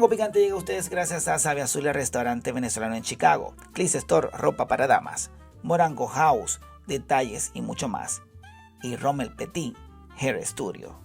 Mango Picante llega a ustedes gracias a Sabe Azul, el restaurante venezolano en Chicago, Clis Store, ropa para damas, Morango House, detalles y mucho más, y Rommel Petit, Hair Studio.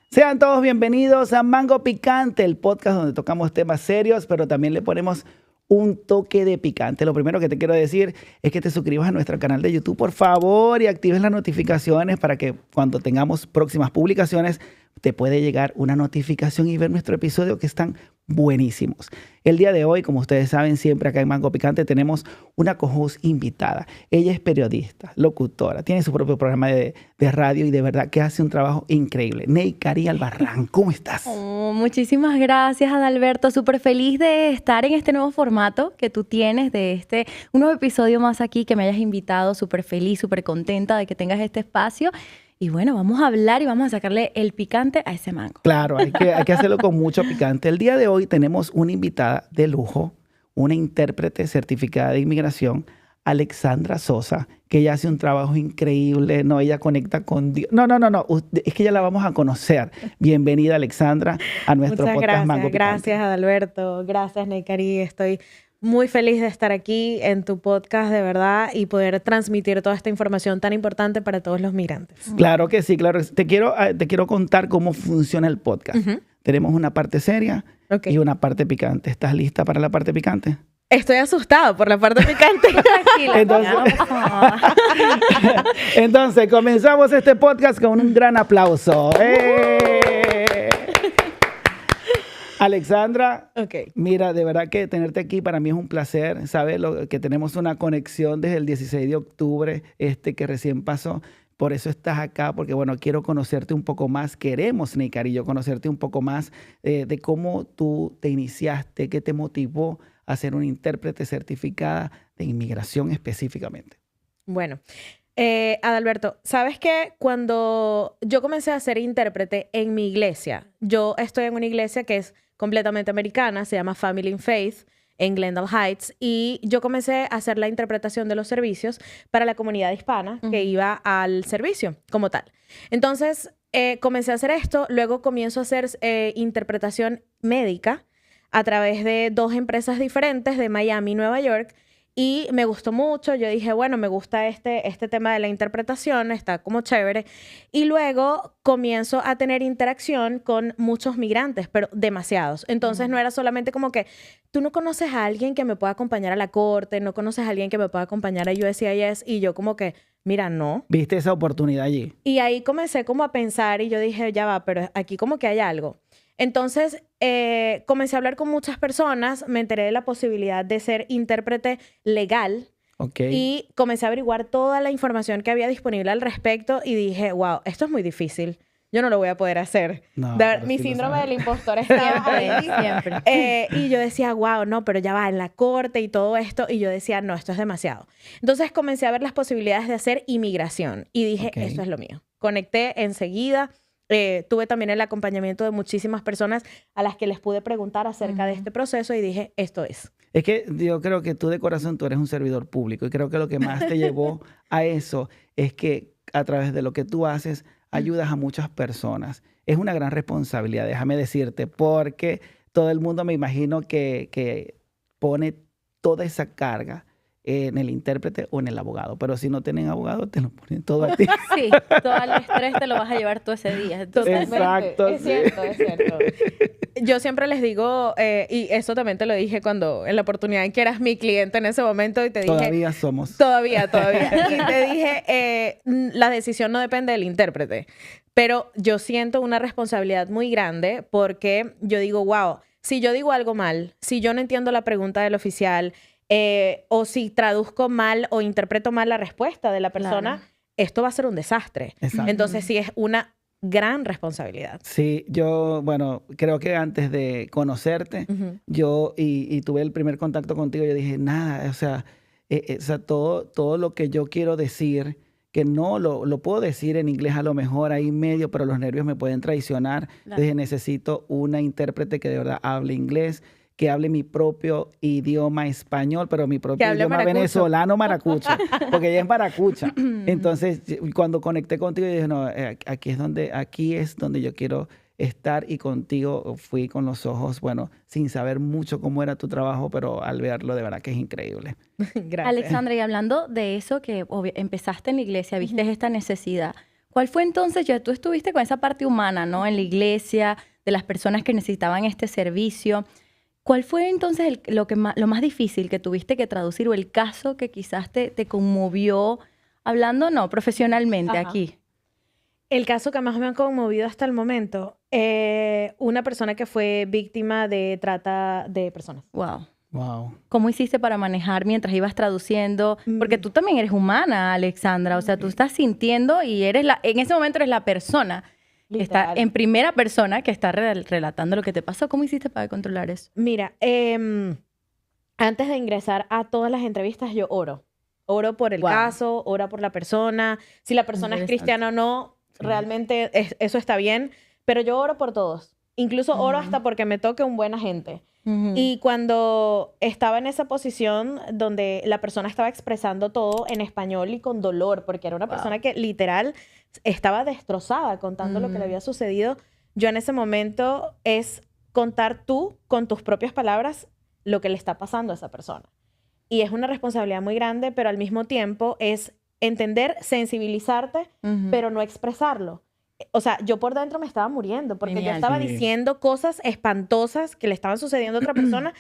Sean todos bienvenidos a Mango Picante, el podcast donde tocamos temas serios, pero también le ponemos un toque de picante. Lo primero que te quiero decir es que te suscribas a nuestro canal de YouTube, por favor, y actives las notificaciones para que cuando tengamos próximas publicaciones te puede llegar una notificación y ver nuestro episodio, que están buenísimos. El día de hoy, como ustedes saben, siempre acá en Mango Picante tenemos una co-host invitada. Ella es periodista, locutora, tiene su propio programa de radio y de verdad que hace un trabajo increíble. Neikari Albarrán, ¿cómo estás? Muchísimas gracias, Adalberto. Súper feliz de estar en este nuevo formato que tú tienes, de un nuevo episodio más aquí, que me hayas invitado. Súper feliz, súper contenta de que tengas este espacio. Y bueno, vamos a hablar y vamos a sacarle el picante a ese mango. Claro, hay que hacerlo con mucho picante. El día de hoy tenemos una invitada de lujo, una intérprete certificada de inmigración, Alexandra Sosa, que ella hace un trabajo increíble. No, ella conecta con Dios. No. Es que ya la vamos a conocer. Bienvenida, Alexandra, a nuestro podcast Mango Picante. Gracias, Adalberto. Gracias, Neikari. Estoy muy feliz de estar aquí en tu podcast, de verdad, y poder transmitir toda esta información tan importante para todos los migrantes. Claro que sí, claro. Te quiero contar cómo funciona el podcast. Tenemos una parte seria y una parte picante. ¿Estás lista para la parte picante? Estoy asustada por la parte picante. Tranquila. Entonces, comenzamos este podcast con un gran aplauso. Alexandra, mira, de verdad que tenerte aquí para mí es un placer. Sabes que tenemos una conexión desde el 16 de octubre, que recién pasó. Por eso estás acá, porque bueno, quiero conocerte un poco más. Queremos, Neikari y yo, conocerte un poco más de cómo tú te iniciaste, qué te motivó a ser una intérprete certificada de inmigración específicamente. Bueno, Adalberto, ¿sabes qué? Cuando yo comencé a ser intérprete en mi iglesia, yo estoy en una iglesia que es completamente americana, se llama Family in Faith, en Glendale Heights, y yo comencé a hacer la interpretación de los servicios para la comunidad hispana que iba al servicio como tal. Entonces, comencé a hacer esto, luego comienzo a hacer interpretación médica a través de 2 empresas diferentes de Miami y Nueva York, y me gustó mucho. Yo dije, bueno, me gusta este tema de la interpretación, está como chévere. Y luego comienzo a tener interacción con muchos migrantes, pero demasiados. Entonces no era solamente como que tú no conoces a alguien que me pueda acompañar a la corte, no conoces a alguien que me pueda acompañar a USCIS, y yo como que, mira, no. ¿Viste esa oportunidad allí? Y ahí comencé como a pensar y yo dije, ya va, pero aquí como que hay algo. Entonces, comencé a hablar con muchas personas, me enteré de la posibilidad de ser intérprete legal y comencé a averiguar toda la información que había disponible al respecto y dije, wow, esto es muy difícil. Yo no lo voy a poder hacer. No, mi síndrome del impostor estaba ahí. Siempre. Y yo decía, wow, no, pero ya va en la corte y todo esto. Y yo decía, no, esto es demasiado. Entonces comencé a ver las posibilidades de hacer inmigración y dije, esto es lo mío. Conecté enseguida. Tuve también el acompañamiento de muchísimas personas a las que les pude preguntar acerca de este proceso y dije, esto es. Es que yo creo que tú de corazón, tú eres un servidor público y creo que lo que más te llevó a eso es que a través de lo que tú haces ayudas a muchas personas. Es una gran responsabilidad, déjame decirte, porque todo el mundo me imagino que pone toda esa carga en el intérprete o en el abogado. Pero si no tienen abogado, te lo ponen todo a ti. Sí, todo el estrés te lo vas a llevar tú ese día. Totalmente. Exacto. Es cierto, es cierto. Yo siempre les digo, y eso también te lo dije en la oportunidad en que eras mi cliente en ese momento, y te dije... Todavía somos. Todavía. Y te dije, la decisión no depende del intérprete. Pero yo siento una responsabilidad muy grande porque yo digo, wow, si yo digo algo mal, si yo no entiendo la pregunta del oficial, o si traduzco mal o interpreto mal la respuesta de la persona, esto va a ser un desastre. Exacto. Entonces sí es una gran responsabilidad. Sí, yo, bueno, creo que antes de conocerte, yo, y tuve el primer contacto contigo, yo dije, nada, o sea, todo lo que yo quiero decir, que no lo puedo decir en inglés a lo mejor ahí medio, pero los nervios me pueden traicionar. Entonces necesito una intérprete que de verdad hable inglés, que hable mi propio idioma español, pero mi propio idioma maracucho. Venezolano maracucho, porque ella es maracucha. Entonces, cuando conecté contigo, dije, no, aquí es donde yo quiero estar y contigo fui con los ojos, bueno, sin saber mucho cómo era tu trabajo, pero al verlo de verdad que es increíble. Gracias. Alexandra, y hablando de eso, que empezaste en la iglesia, viste esta necesidad, ¿cuál fue entonces, ya tú estuviste con esa parte humana, ¿no? En la iglesia, de las personas que necesitaban este servicio. ¿Cuál fue entonces lo más difícil que tuviste que traducir o el caso que quizás te conmovió, hablando, no, profesionalmente aquí? El caso que más me ha conmovido hasta el momento, una persona que fue víctima de trata de personas. Wow. Wow. ¿Cómo hiciste para manejar mientras ibas traduciendo? Porque tú también eres humana, Alexandra. O sea, tú estás sintiendo y en ese momento eres la persona que está Literal. en primera persona que está relatando lo que te pasó. ¿Cómo hiciste para controlar eso? Mira, antes de ingresar a todas las entrevistas, yo oro. Oro por el Wow. caso, oro por la persona. Si la persona es Interesante. cristiana o no, realmente eso está bien. Pero yo oro por todos. Incluso oro hasta porque me toque un buen agente. Ujú. Y cuando estaba en esa posición donde la persona estaba expresando todo en español y con dolor, porque era una persona que literal estaba destrozada contando lo que le había sucedido, yo en ese momento es contar tú con tus propias palabras lo que le está pasando a esa persona. Y es una responsabilidad muy grande, pero al mismo tiempo es entender, sensibilizarte, Ujú. pero no expresarlo. O sea, yo por dentro me estaba muriendo porque yo Genial. estaba Sí. diciendo cosas espantosas que le estaban sucediendo a otra persona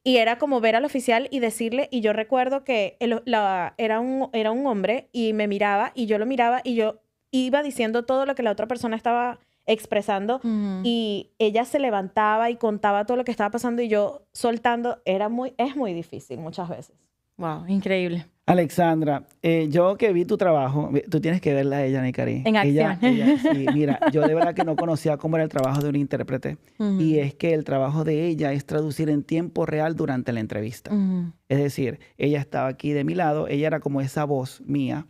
y era como ver al oficial y decirle, y yo recuerdo que era un hombre y me miraba y yo lo miraba y yo iba diciendo todo lo que la otra persona estaba expresando Ujú. y ella se levantaba y contaba todo lo que estaba pasando y yo soltando, es muy difícil muchas veces. Wow, increíble. Alexandra, yo que vi tu trabajo, tú tienes que verla a ella, Nicari. En acción. Sí, mira, yo de verdad que no conocía cómo era el trabajo de un intérprete. Ujú. Y es que el trabajo de ella es traducir en tiempo real durante la entrevista. Ujú. Es decir, ella estaba aquí de mi lado, ella era como esa voz mía.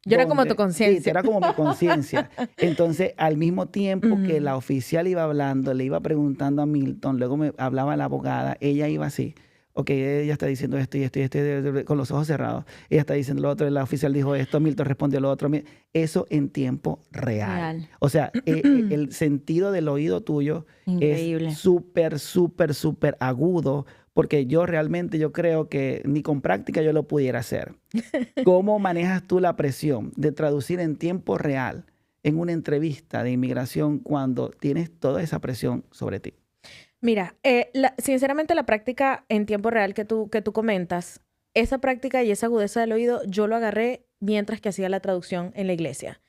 Yo era como tu Sí, conciencia. era como mi conciencia. Entonces, al mismo tiempo que la oficial iba hablando, le iba preguntando a Milton, luego me hablaba la abogada, ella iba así. Ok, ella está diciendo esto y esto y esto, con los ojos cerrados. Ella está diciendo lo otro, la oficial dijo esto, Milton respondió lo otro. Eso en tiempo real. Real. O sea, el sentido del oído tuyo Increíble. es súper, súper, súper agudo, porque yo creo que ni con práctica yo lo pudiera hacer. ¿Cómo manejas tú la presión de traducir en tiempo real en una entrevista de inmigración cuando tienes toda esa presión sobre ti? Mira, sinceramente la práctica en tiempo real que tú comentas, esa práctica y esa agudeza del oído, yo lo agarré mientras que hacía la traducción en la iglesia.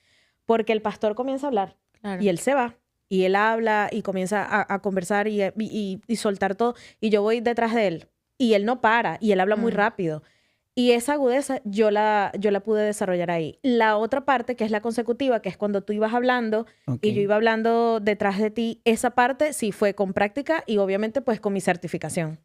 Porque el pastor comienza a hablar Claro. y él se va y él habla y comienza a conversar y soltar todo y yo voy detrás de él y él no para y él habla muy rápido. Y esa agudeza yo la pude desarrollar ahí. La otra parte, que es la consecutiva, que es cuando tú ibas hablando Ok. y yo iba hablando detrás de ti, esa parte sí fue con práctica y obviamente pues con mi certificación.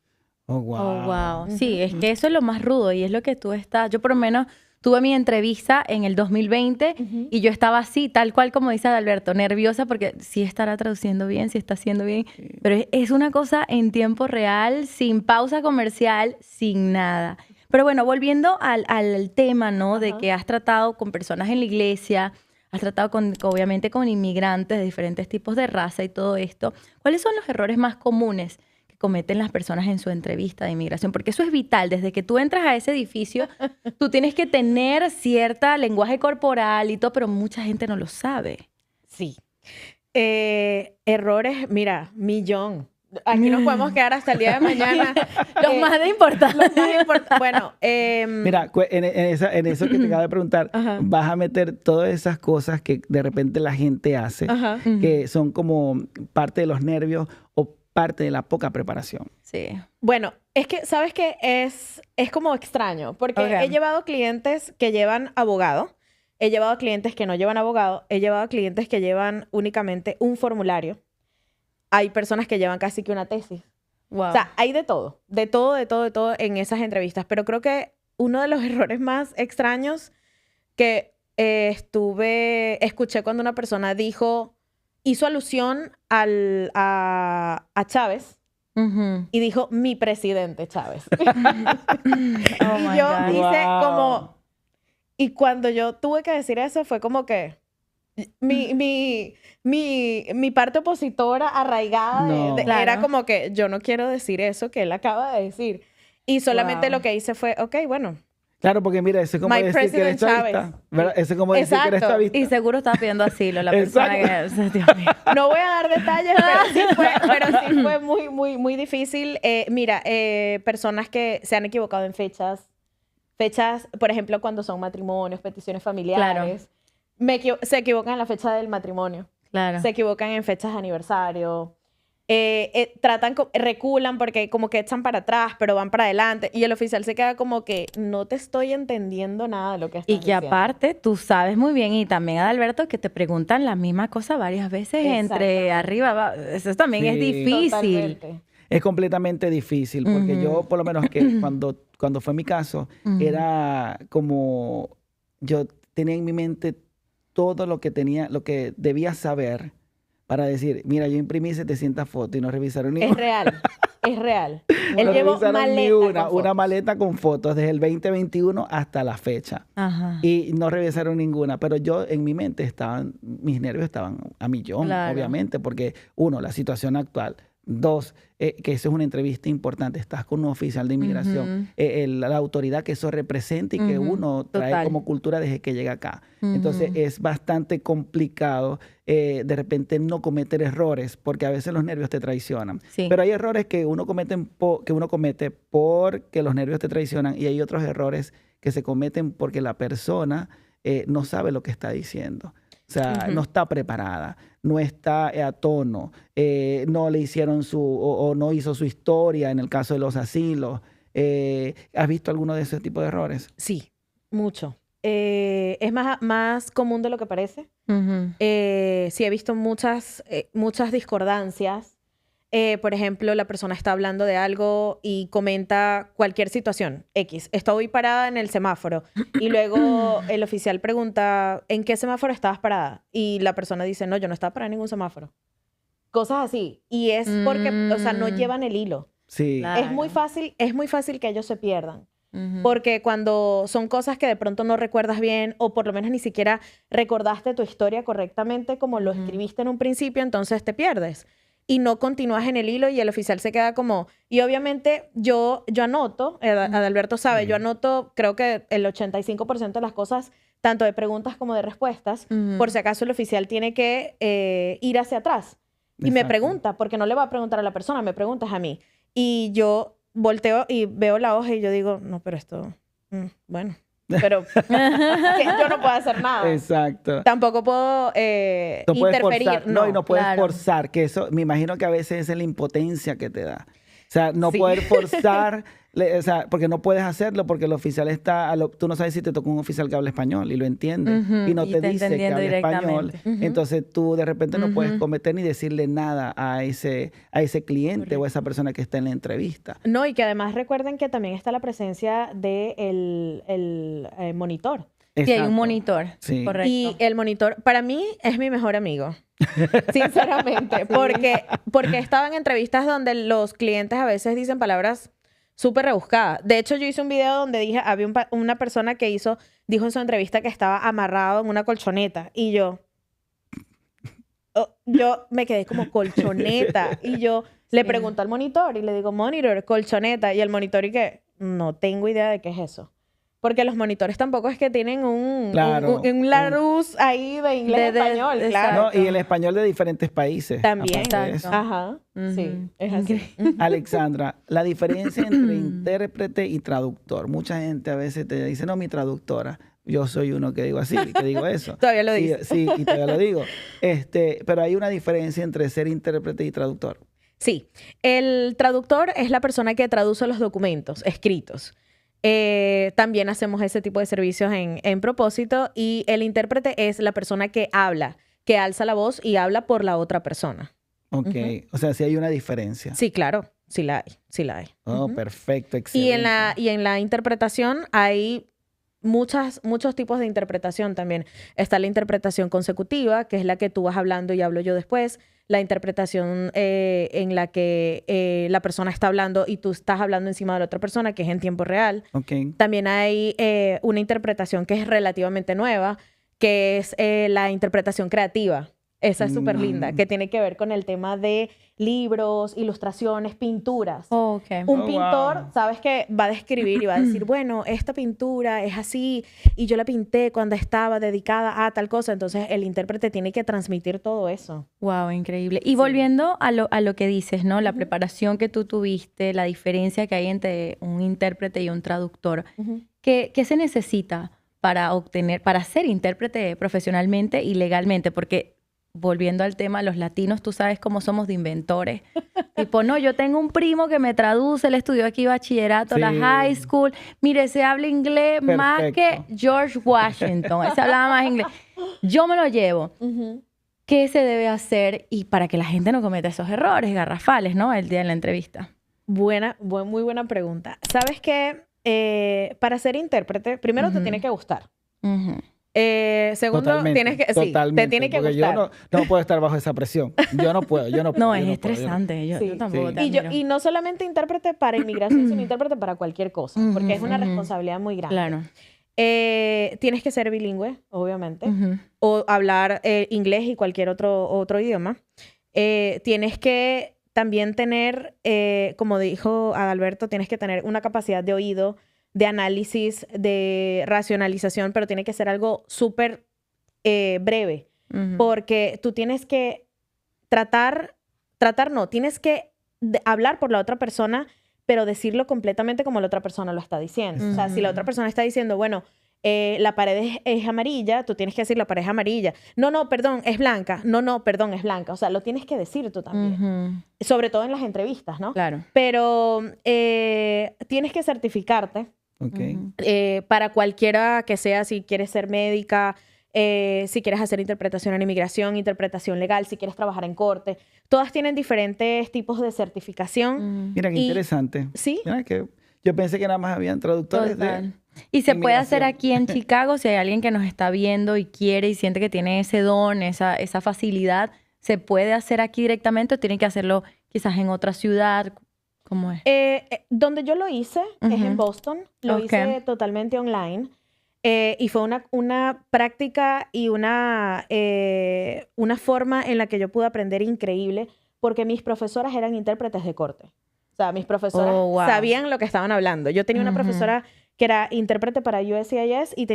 Oh, wow. Oh, wow. Sí, es que eso es lo más rudo y es lo que tú estás. Yo por lo menos tuve mi entrevista en el 2020 y yo estaba así, tal cual como dice Adalberto, nerviosa porque sí estará traduciendo bien, sí está haciendo bien, pero es una cosa en tiempo real, sin pausa comercial, sin nada. Pero bueno, volviendo al tema, ¿no? De que has tratado con personas en la iglesia, has tratado obviamente con inmigrantes de diferentes tipos de raza y todo esto. ¿Cuáles son los errores más comunes que cometen las personas en su entrevista de inmigración? Porque eso es vital. Desde que tú entras a ese edificio, tú tienes que tener cierta lenguaje corporal y todo, pero mucha gente no lo sabe. Sí. Errores, mira, millón. Aquí nos podemos quedar hasta el día de mañana. Los más importantes. Bueno, Mira, en eso que te acabo de preguntar, Ajá. vas a meter todas esas cosas que de repente la gente hace, Ajá. que son como parte de los nervios o parte de la poca preparación. Sí. Bueno, es que, ¿sabes qué? Es como extraño, porque Ok. he llevado clientes que llevan abogado, he llevado clientes que no llevan abogado, he llevado clientes que llevan únicamente un formulario. Hay personas que llevan casi que una tesis. Wow. O sea, hay de todo en esas entrevistas. Pero creo que uno de los errores más extraños que escuché cuando una persona hizo alusión a Chávez Ujú. y dijo, mi presidente Chávez. Oh my Y yo God. hice Wow. como... Y cuando yo tuve que decir eso fue como que... mi parte opositora arraigada No. Claro. era como que yo no quiero decir eso que él acaba de decir. Y solamente Wow. lo que hice fue, ok, bueno. Claro, porque mira, eso es como My decir que eres President chavista. Chávez. ¿Verdad? Eso es como decir que eres Exacto. chavista. Y seguro estaba pidiendo asilo la persona Exacto. que... Dios mío. No voy a dar detalles, pero sí fue muy, muy, muy difícil. Mira, personas que se han equivocado en fechas, por ejemplo, cuando son matrimonios, peticiones familiares, se equivocan en la fecha del matrimonio, Claro. se equivocan en fechas de aniversario, reculan porque como que echan para atrás, pero van para adelante, y el oficial se queda como que no te estoy entendiendo nada de lo que estás Y que diciendo. aparte tú sabes muy bien, y también Adalberto, que te preguntan la misma cosa varias veces entre Exactamente. arriba, eso también es Sí. difícil. Totalmente. Es completamente difícil, porque Ujú. yo, por lo menos que cuando fue mi caso, Ujú. era como yo tenía en mi mente todo lo que debía saber para decir, mira, yo imprimí 700 fotos y no revisaron ni Es una. real, es real. Él No llevó revisaron ni maleta una con fotos. maleta con fotos desde el 2021 hasta la fecha. Ajá. Y no revisaron ninguna, pero yo en mi mente mis nervios estaban a millón, Claro. obviamente, porque uno, la situación actual. Dos, que eso es una entrevista importante. Estás con un oficial de inmigración, Ujú. la autoridad que eso representa y que Ujú, uno trae total. como cultura desde que llega acá. Entonces Ujú. es bastante complicado de repente no cometer errores, porque a veces los nervios te traicionan. Sí. Pero hay errores que uno comete porque los nervios te traicionan, y hay otros errores que se cometen porque la persona no sabe lo que está diciendo. O sea, Ujú. no está preparada, no está a tono, no le hicieron o no hizo su historia en el caso de los asilos. ¿Has visto alguno de esos tipos de errores? Sí, mucho. Es más común de lo que parece. Ujú. Sí, he visto muchas discordancias. Por ejemplo, la persona está hablando de algo y comenta cualquier situación, X. Estoy parada en el semáforo y luego el oficial pregunta, ¿en qué semáforo estabas parada? Y la persona dice, no, yo no estaba parada en ningún semáforo. Cosas así. Y es porque, o sea, no llevan el hilo. Sí. Claro. Es muy fácil que ellos se pierdan. Ujú. Porque cuando son cosas que de pronto no recuerdas bien o por lo menos ni siquiera recordaste tu historia correctamente como lo escribiste en un principio, entonces te pierdes y no continúas en el hilo y el oficial se queda como... Y obviamente yo anoto, Adalberto sabe, yo anoto creo que el 85% de las cosas, tanto de preguntas como de respuestas, Ujú. por si acaso el oficial tiene que ir hacia atrás. Y me Exacto. pregunta, porque no le va a preguntar a la persona, me preguntas a mí. Y yo volteo y veo la hoja y yo digo, no, pero esto, bueno, pero que yo no puedo hacer nada. Exacto. Tampoco puedo No puedes interferir. forzar, y no puedes claro. forzar, que eso me imagino que a veces es la impotencia que te da. O sea, no Sí. poder forzar, o sea, porque no puedes hacerlo porque el oficial tú no sabes si te tocó un oficial que habla español y lo entiende Ujú, y no y te está dice que entendiendo habla español. directamente. Entonces tú de repente no puedes Ujú. cometer ni decirle nada a ese cliente o a esa persona que está en la entrevista. No, y que además recuerden que también está la presencia del monitor. Sí, hay Exacto. un monitor. Sí. Correcto. Y el monitor, para mí, es mi mejor amigo. Sinceramente. Porque he estado en entrevistas donde los clientes a veces dicen palabras súper rebuscadas. De hecho, yo hice un video donde dije, había una persona que dijo en su entrevista que estaba amarrado en una colchoneta. Y yo me quedé como colchoneta. Y yo le pregunto al monitor y le digo, monitor, colchoneta. Y el monitor y que no tengo idea de qué es eso. Porque los monitores tampoco es que tienen Claro. un Larousse ahí de inglés De- español, exacto. claro. No, y el español de diferentes países. También. aparte de eso. Ajá. Sí, Ujú. es así. Increíble. Alexandra, la diferencia entre intérprete y traductor. Mucha gente a veces te dice, no, mi traductora. Yo soy uno que digo así, que digo eso. Todavía lo Y- dices. Sí, y todavía lo digo. Pero hay una diferencia entre ser intérprete y traductor. Sí. El traductor es la persona que traduce los documentos escritos. También hacemos ese tipo de servicios en propósito. Y el intérprete es la persona que habla, que alza la voz y habla por la otra persona. Ok. O sea, sí hay una diferencia. Sí, claro. Sí la hay. Sí la hay. Oh, perfecto, Y excelente. en la interpretación hay muchos tipos de interpretación también. Está la interpretación consecutiva, que es la que tú vas hablando y hablo yo después. La interpretación en la que la persona está hablando y tú estás hablando encima de la otra persona, que es en tiempo real. Ok. También hay una interpretación que es relativamente nueva, que es la interpretación creativa. Esa es súper linda, que tiene que ver con el tema de libros, ilustraciones, pinturas. Oh, ok. Un Oh, pintor, wow. sabes que va a describir y va a decir, bueno, esta pintura es así y yo la pinté cuando estaba dedicada a tal cosa. Entonces el intérprete tiene que transmitir todo eso. Wow, increíble. Y volviendo a lo que dices, ¿no? La preparación que tú tuviste, la diferencia que hay entre un intérprete y un traductor. ¿Qué se necesita para ser intérprete profesionalmente y legalmente? Porque volviendo al tema, los latinos, tú sabes cómo somos de inventores. Tipo, no, yo tengo un primo que me traduce, él estudió aquí bachillerato, la Sí. high school. Mire, se habla inglés más que Perfecto. George Washington. Él se hablaba más inglés. Yo me lo llevo. ¿Qué se debe hacer y para que la gente no cometa esos errores garrafales, ¿no? El día de la entrevista. Muy buena pregunta. ¿Sabes qué? Para ser intérprete, primero te tiene que gustar. Ujú. Segundo, Totalmente, tienes que, sí, totalmente, te tiene que porque gustar. yo no puedo estar bajo esa presión. Yo no puedo. No, es yo no puedo, estresante. Yo Sí. tampoco Sí. te admiro. Y no solamente intérprete para inmigración, sino intérprete para cualquier cosa, porque es una responsabilidad muy grande. Claro. Tienes que ser bilingüe, obviamente, Ujú. o hablar inglés y cualquier otro idioma. Tienes que también tener, como dijo Adalberto, tienes que tener una capacidad de oído, de análisis, de racionalización, pero tiene que ser algo súper breve, Ujú. porque tú tienes que tienes que hablar por la otra persona, pero decirlo completamente como la otra persona lo está diciendo. O sea, si la otra persona está diciendo, bueno, la pared es amarilla, tú tienes que decir la pared es amarilla. No, perdón, es blanca. No, perdón, es blanca. O sea, lo tienes que decir tú también. Ujú. Sobre todo en las entrevistas, ¿no? Claro. Pero tienes que certificarte Ok. Ujú. para cualquiera que sea, si quieres ser médica, si quieres hacer interpretación en inmigración, interpretación legal, si quieres trabajar en corte. Todas tienen diferentes tipos de certificación. Ujú. Mira qué Y- interesante. Sí. Mira que yo pensé que nada más habían traductores Total. de Y se puede hacer inmigración. aquí en Chicago, si hay alguien que nos está viendo y quiere y siente que tiene ese don, esa facilidad, ¿se puede hacer aquí directamente o tiene que hacerlo quizás en otra ciudad? ¿Cómo es? Donde yo lo hice es en Ujú. Boston. Lo Ok. hice totalmente online. Y fue una práctica y una forma en la que yo pude aprender increíble porque mis profesoras eran intérpretes de corte. O sea, mis profesoras Oh, wow. sabían lo que estaban hablando. Yo tenía una Ujú. profesora que era intérprete para USCIS y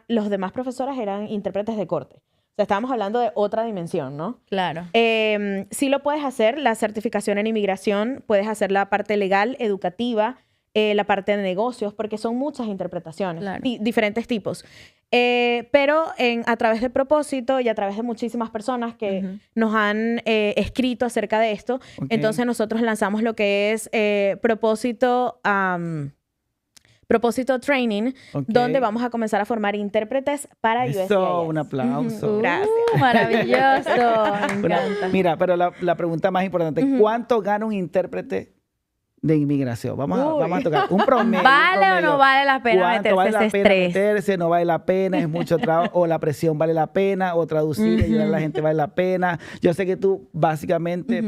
los demás profesoras eran intérpretes de corte. O sea, estábamos hablando de otra dimensión, ¿no? Claro. Sí lo puedes hacer, la certificación en inmigración, puedes hacer la parte legal, educativa, la parte de negocios, porque son muchas interpretaciones, Claro. diferentes tipos. Pero a través de Propósito y a través de muchísimas personas que Ujú. nos han escrito acerca de esto, Ok. entonces nosotros lanzamos lo que es Propósito Training, Ok. donde vamos a comenzar a formar intérpretes para Eso, USCIS. un aplauso. Ujú, gracias. Maravilloso. Me Una- encanta. mira, pero la pregunta más importante, ¿cuánto gana un intérprete de inmigración? Vamos a tocar un promedio. ¿Vale un o promedio. no vale la pena ¿Cuánto meterse vale la ese pena estrés? meterse? ¿No vale la pena? ¿Es mucho trabajo? ¿O la presión vale la pena? ¿O traducir y ayudar a la gente vale la pena? Yo sé que tú básicamente,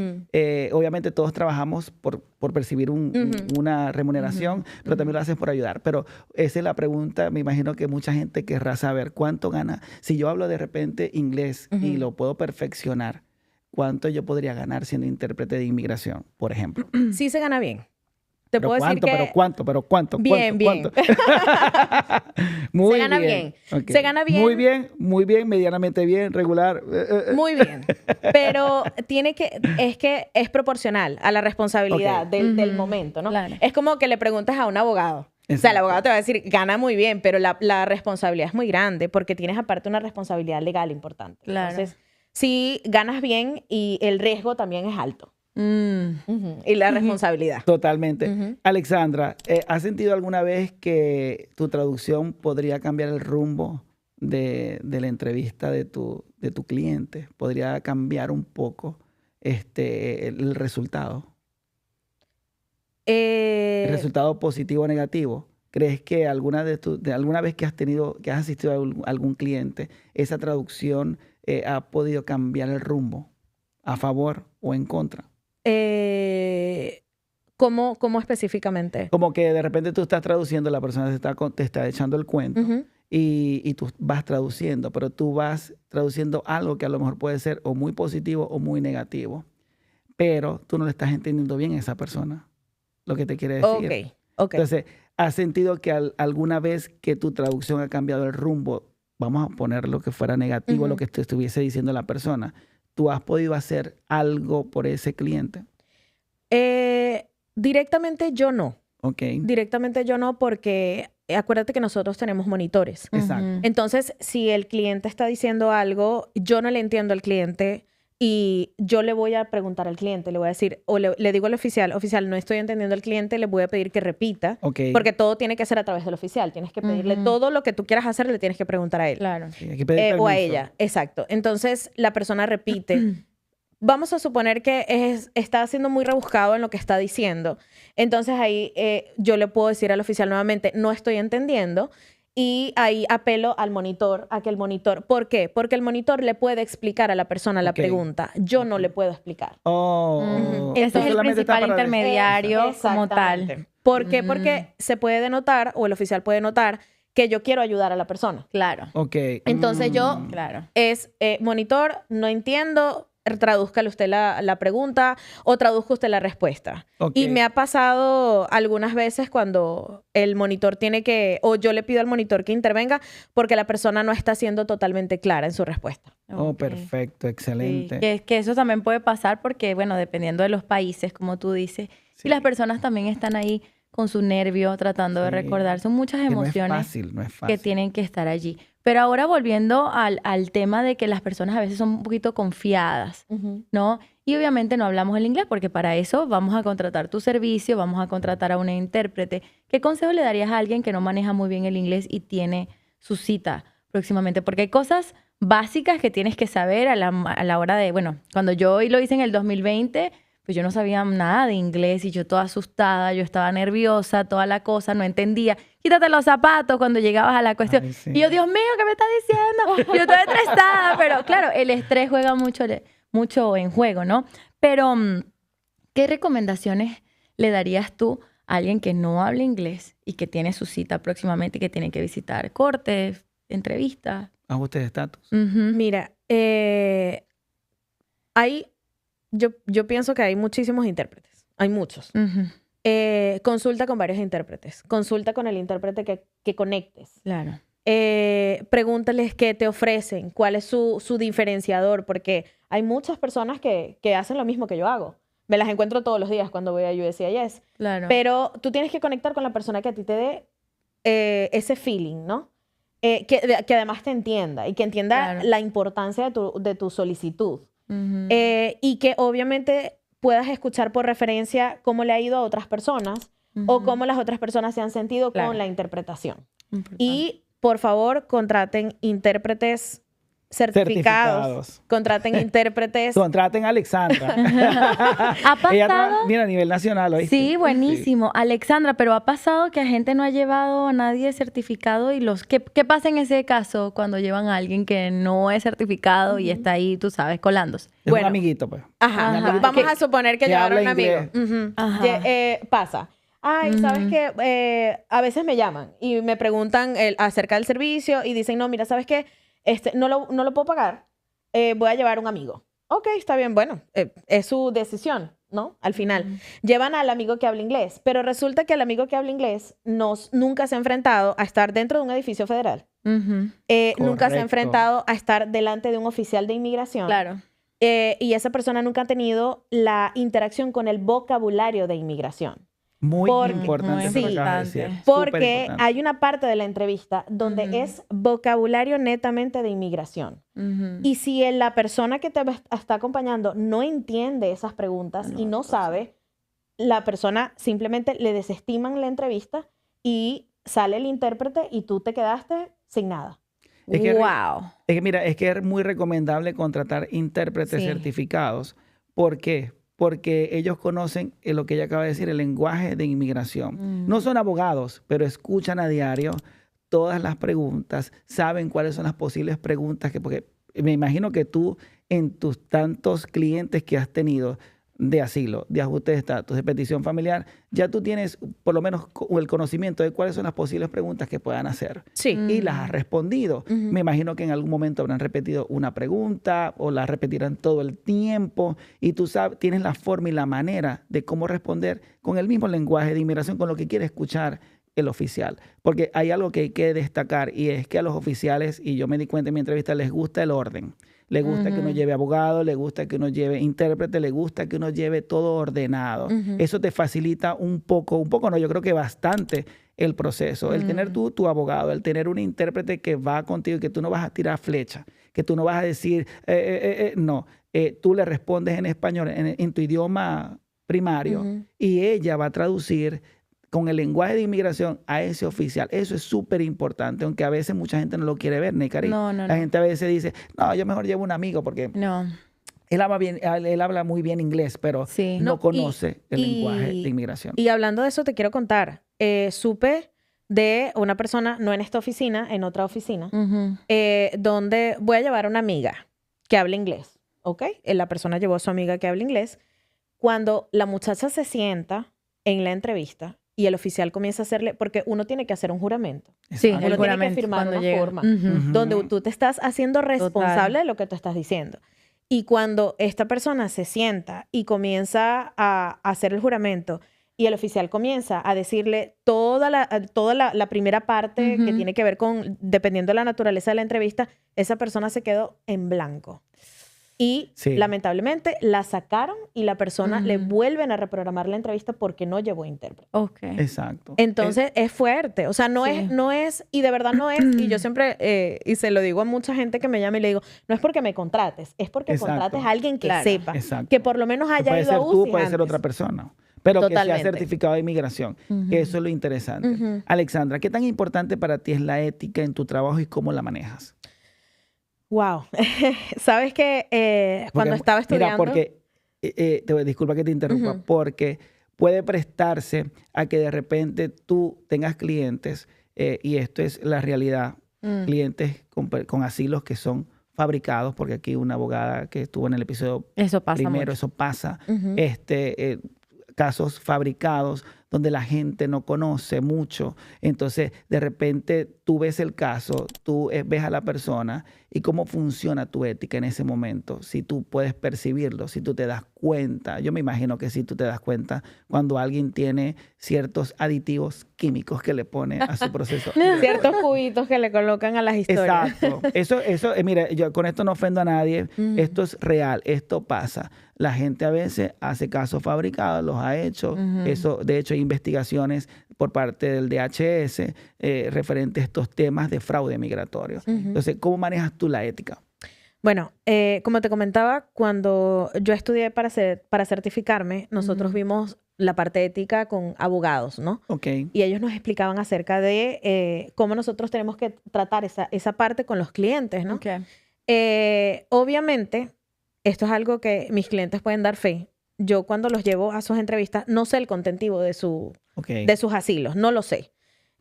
obviamente todos trabajamos por percibir una remuneración, pero también lo haces por ayudar. Pero esa es la pregunta, me imagino que mucha gente querrá saber cuánto gana. Si yo hablo de repente inglés y lo puedo perfeccionar, ¿cuánto yo podría ganar siendo intérprete de inmigración, por ejemplo? Sí se gana bien. Te ¿Pero puedo decir cuánto? que ¿Pero cuánto? Bien, ¿Cuánto? bien. Muy Se gana bien. Ok. Se gana bien. Muy bien, medianamente bien, regular. muy bien. Pero es proporcional a la responsabilidad Ok. del momento, ¿no? Claro. Es como que le preguntas a un abogado. O sea, el Exacto. abogado te va a decir, gana muy bien, pero la responsabilidad es muy grande porque tienes aparte una responsabilidad legal importante. Claro. Entonces, sí ganas bien y el riesgo también es alto. Mm. Y la responsabilidad. Totalmente. Ujú. Alexandra, ¿has sentido alguna vez que tu traducción podría cambiar el rumbo de la entrevista de tu cliente? ¿Podría cambiar un poco el resultado? ¿El resultado positivo o negativo? ¿Crees que alguna vez que has asistido a algún cliente, esa traducción ha podido cambiar el rumbo a favor o en contra? ¿Cómo específicamente? Como que de repente tú estás traduciendo, la persona te está echando el cuento Ujú. y tú vas traduciendo, pero tú vas traduciendo algo que a lo mejor puede ser o muy positivo o muy negativo, pero tú no le estás entendiendo bien a esa persona lo que te quiere decir. Ok. Entonces, ¿has sentido que alguna vez que tu traducción ha cambiado el rumbo, vamos a poner lo que fuera negativo, lo que te estuviese diciendo la persona, tú has podido hacer algo por ese cliente? Directamente yo no. Ok. Directamente yo no, porque acuérdate que nosotros tenemos monitores. Exacto. Entonces, si el cliente está diciendo algo, yo no le entiendo al cliente y yo le voy a preguntar al cliente, le voy a decir, o le digo al oficial, no estoy entendiendo al cliente, le voy a pedir que repita, Ok. porque todo tiene que ser a través del oficial. Tienes que pedirle todo lo que tú quieras hacer, le tienes que preguntar a él. Claro. Sí, hay que pedir O a permiso. ella, exacto. Entonces, la persona repite. Vamos a suponer que está siendo muy rebuscado en lo que está diciendo. Entonces ahí yo le puedo decir al oficial nuevamente, no estoy entendiendo. Y ahí apelo al monitor, a que el monitor... ¿Por qué? Porque el monitor le puede explicar a la persona la Ok. pregunta. Yo no le puedo explicar. Oh, Ese tú es el solamente estás principal para- intermediario como tal. Exactamente. ¿Por qué? Porque se puede denotar, o el oficial puede notar, que yo quiero ayudar a la persona. Claro, Ok. Entonces yo claro. es monitor, no entiendo, tradúzcale usted la pregunta o traduzca usted la respuesta. Ok. Y me ha pasado algunas veces cuando el monitor tiene que, o yo le pido al monitor que intervenga porque la persona no está siendo totalmente clara en su respuesta. Oh, Ok. perfecto, Sí, excelente. que eso también puede pasar porque, bueno, dependiendo de los países, como tú dices, Sí. y las personas también están ahí con su nervio tratando de Sí. recordar. Son muchas Que emociones no es fácil, no es fácil. que tienen que estar allí. Pero ahora volviendo al tema de que las personas a veces son un poquito confiadas, ¿no? Y obviamente no hablamos el inglés porque para eso vamos a contratar tu servicio, vamos a contratar a una intérprete. ¿Qué consejo le darías a alguien que no maneja muy bien el inglés y tiene su cita próximamente? Porque hay cosas básicas que tienes que saber a la hora de, bueno, cuando yo lo hice en el 2020, pues yo no sabía nada de inglés y yo toda asustada, yo estaba nerviosa, toda la cosa, no entendía. Quítate los zapatos cuando llegabas a la cuestión. Ay, sí. Y yo, Dios mío, ¿qué me está diciendo? Yo estoy estresada, pero claro, el estrés juega mucho en juego, ¿no? Pero, ¿qué recomendaciones le darías tú a alguien que no habla inglés y que tiene su cita próximamente y que tiene que visitar cortes, entrevistas? Ajuste de estatus. Ujú. Mira, yo pienso que hay muchísimos intérpretes. Hay muchos. Ujú. Consulta con varios intérpretes. Consulta con el intérprete que conectes. Claro. Pregúntales qué te ofrecen, cuál es su diferenciador, porque hay muchas personas que hacen lo mismo que yo hago. Me las encuentro todos los días cuando voy a USCIS. Claro. Pero tú tienes que conectar con la persona que a ti te dé ese feeling, ¿no? Que además te entienda y que entienda Claro. la importancia de tu solicitud. Ujú. Y que obviamente puedas escuchar por referencia cómo le ha ido a otras personas o Ujú. cómo las otras personas se han sentido Claro. con la interpretación. Importante. Y por favor, contraten intérpretes certificados. Contraten intérpretes. Contraten a Alexandra. ¿Ha Ella pasado? mira, a nivel nacional, ¿oíste? Sí, buenísimo. Alexandra, pero ha pasado que a gente no ha llevado a nadie certificado y ¿qué pasa en ese caso cuando llevan a alguien que no es certificado y está ahí, tú sabes, colándose? Es Bueno. un amiguito, pues. Ajá. Ajá. Vamos Que- a suponer que que llevaron a un habla amigo. inglés. Ujú. Ajá. Pasa. Ay, ¿sabes qué? A veces me llaman y me preguntan acerca del servicio y dicen, no, mira, ¿sabes qué? No lo puedo pagar. Voy a llevar a un amigo. Ok, está bien, bueno, es su decisión, ¿no? Al final. Llevan al amigo que habla inglés, pero resulta que el amigo que habla inglés nunca se ha enfrentado a estar dentro de un edificio federal. Ujú. Nunca se ha Correcto. enfrentado a estar delante de un oficial de inmigración. Claro. Y esa persona nunca ha tenido la interacción con el vocabulario de inmigración. Muy Porque- importante muy eso que acabas de importante. decir. Porque Superimportante. hay una parte de la entrevista donde es vocabulario netamente de inmigración. Ujú. Y si la persona que te está acompañando no entiende esas preguntas y no sabe, la persona simplemente le desestiman la entrevista y sale el intérprete y tú te quedaste sin nada. Es que Wow. Es que mira, es que es muy recomendable contratar intérpretes Sí. certificados. ¿Por qué? Porque ellos conocen lo que ella acaba de decir, el lenguaje de inmigración. No son abogados, pero escuchan a diario todas las preguntas, saben cuáles son las posibles preguntas porque me imagino que tú en tus tantos clientes que has tenido, de asilo, de ajuste de estatus, de petición familiar, ya tú tienes por lo menos el conocimiento de cuáles son las posibles preguntas que puedan hacer. Sí. Y las has respondido. Me imagino que en algún momento habrán repetido una pregunta o la repetirán todo el tiempo y tú sabes, tienes la forma y la manera de cómo responder con el mismo lenguaje de inmigración, con lo que quiere escuchar el oficial. Porque hay algo que hay que destacar y es que a los oficiales, y yo me di cuenta en mi entrevista, les gusta el orden. Le gusta que uno lleve abogado, le gusta que uno lleve intérprete, le gusta que uno lleve todo ordenado. Eso te facilita un poco no, yo creo que bastante el proceso. El tener tu abogado, el tener un intérprete que va contigo y que tú no vas a tirar flecha, que tú no vas a decir, no. Tú le respondes en español, en tu idioma primario, y ella va a traducir con el lenguaje de inmigración a ese oficial. Eso es súper importante, aunque a veces mucha gente no lo quiere ver, Nekari. La gente a veces dice, no, yo mejor llevo un amigo porque él habla muy bien inglés, pero no conoce el lenguaje de inmigración. Y hablando de eso, te quiero contar. Supe de una persona, no en esta oficina, en otra oficina, donde voy a llevar a una amiga que habla inglés, ¿ok? La persona llevó a su amiga que habla inglés. Cuando la muchacha se sienta en la entrevista, y el oficial comienza a hacerle, porque uno tiene que hacer un juramento. Sí, uno el juramento tiene que firmar una llega. forma donde tú te estás haciendo responsable de lo que tú estás diciendo. Y cuando esta persona se sienta y comienza a hacer el juramento y el oficial comienza a decirle toda la primera parte que tiene que ver con, dependiendo de la naturaleza de la entrevista, esa persona se quedó en blanco. Y lamentablemente la sacaron y la persona le vuelven a reprogramar la entrevista porque no llevó intérprete. Exacto. Entonces es fuerte. O sea, no es, y de verdad no es, y yo siempre, y se lo digo a mucha gente que me llama y le digo, no es porque me contrates, es porque contrates a alguien que sepa, que por lo menos haya ido a UCI tú, puede ser antes. otra persona, pero que sea certificado de inmigración. Eso es lo interesante. Alexandra, ¿qué tan importante para ti es la ética en tu trabajo y cómo la manejas? Wow. Sabes que cuando estaba estudiando... Mira, porque, disculpa que te interrumpa, porque puede prestarse a que de repente tú tengas clientes, y esto es la realidad, clientes con asilos que son fabricados, porque aquí una abogada que estuvo en el episodio primero, eso pasa, casos fabricados donde la gente no conoce mucho. Entonces, de repente, tú ves el caso, tú ves a la persona y cómo funciona tu ética en ese momento. Si tú puedes percibirlo, si tú te das cuenta. Yo me imagino que si tú te das cuenta cuando alguien tiene ciertos aditivos químicos que le pone a su proceso. Ciertos cubitos que le colocan a las historias. Exacto. Eso, mira, yo con esto no ofendo a nadie. Esto es real, esto pasa. La gente a veces hace casos fabricados, los ha hecho. Eso, de hecho, hay investigaciones por parte del DHS referente a estos temas de fraude migratorio. Entonces, ¿cómo manejas tú la ética? Bueno, como te comentaba, cuando yo estudié para certificarme, nosotros vimos la parte ética con abogados, ¿no? Y ellos nos explicaban acerca de cómo nosotros tenemos que tratar esa parte con los clientes, ¿no? Obviamente, esto es algo que mis clientes pueden dar fe. Yo cuando los llevo a sus entrevistas, no sé el contentivo de sus asilos, no lo sé.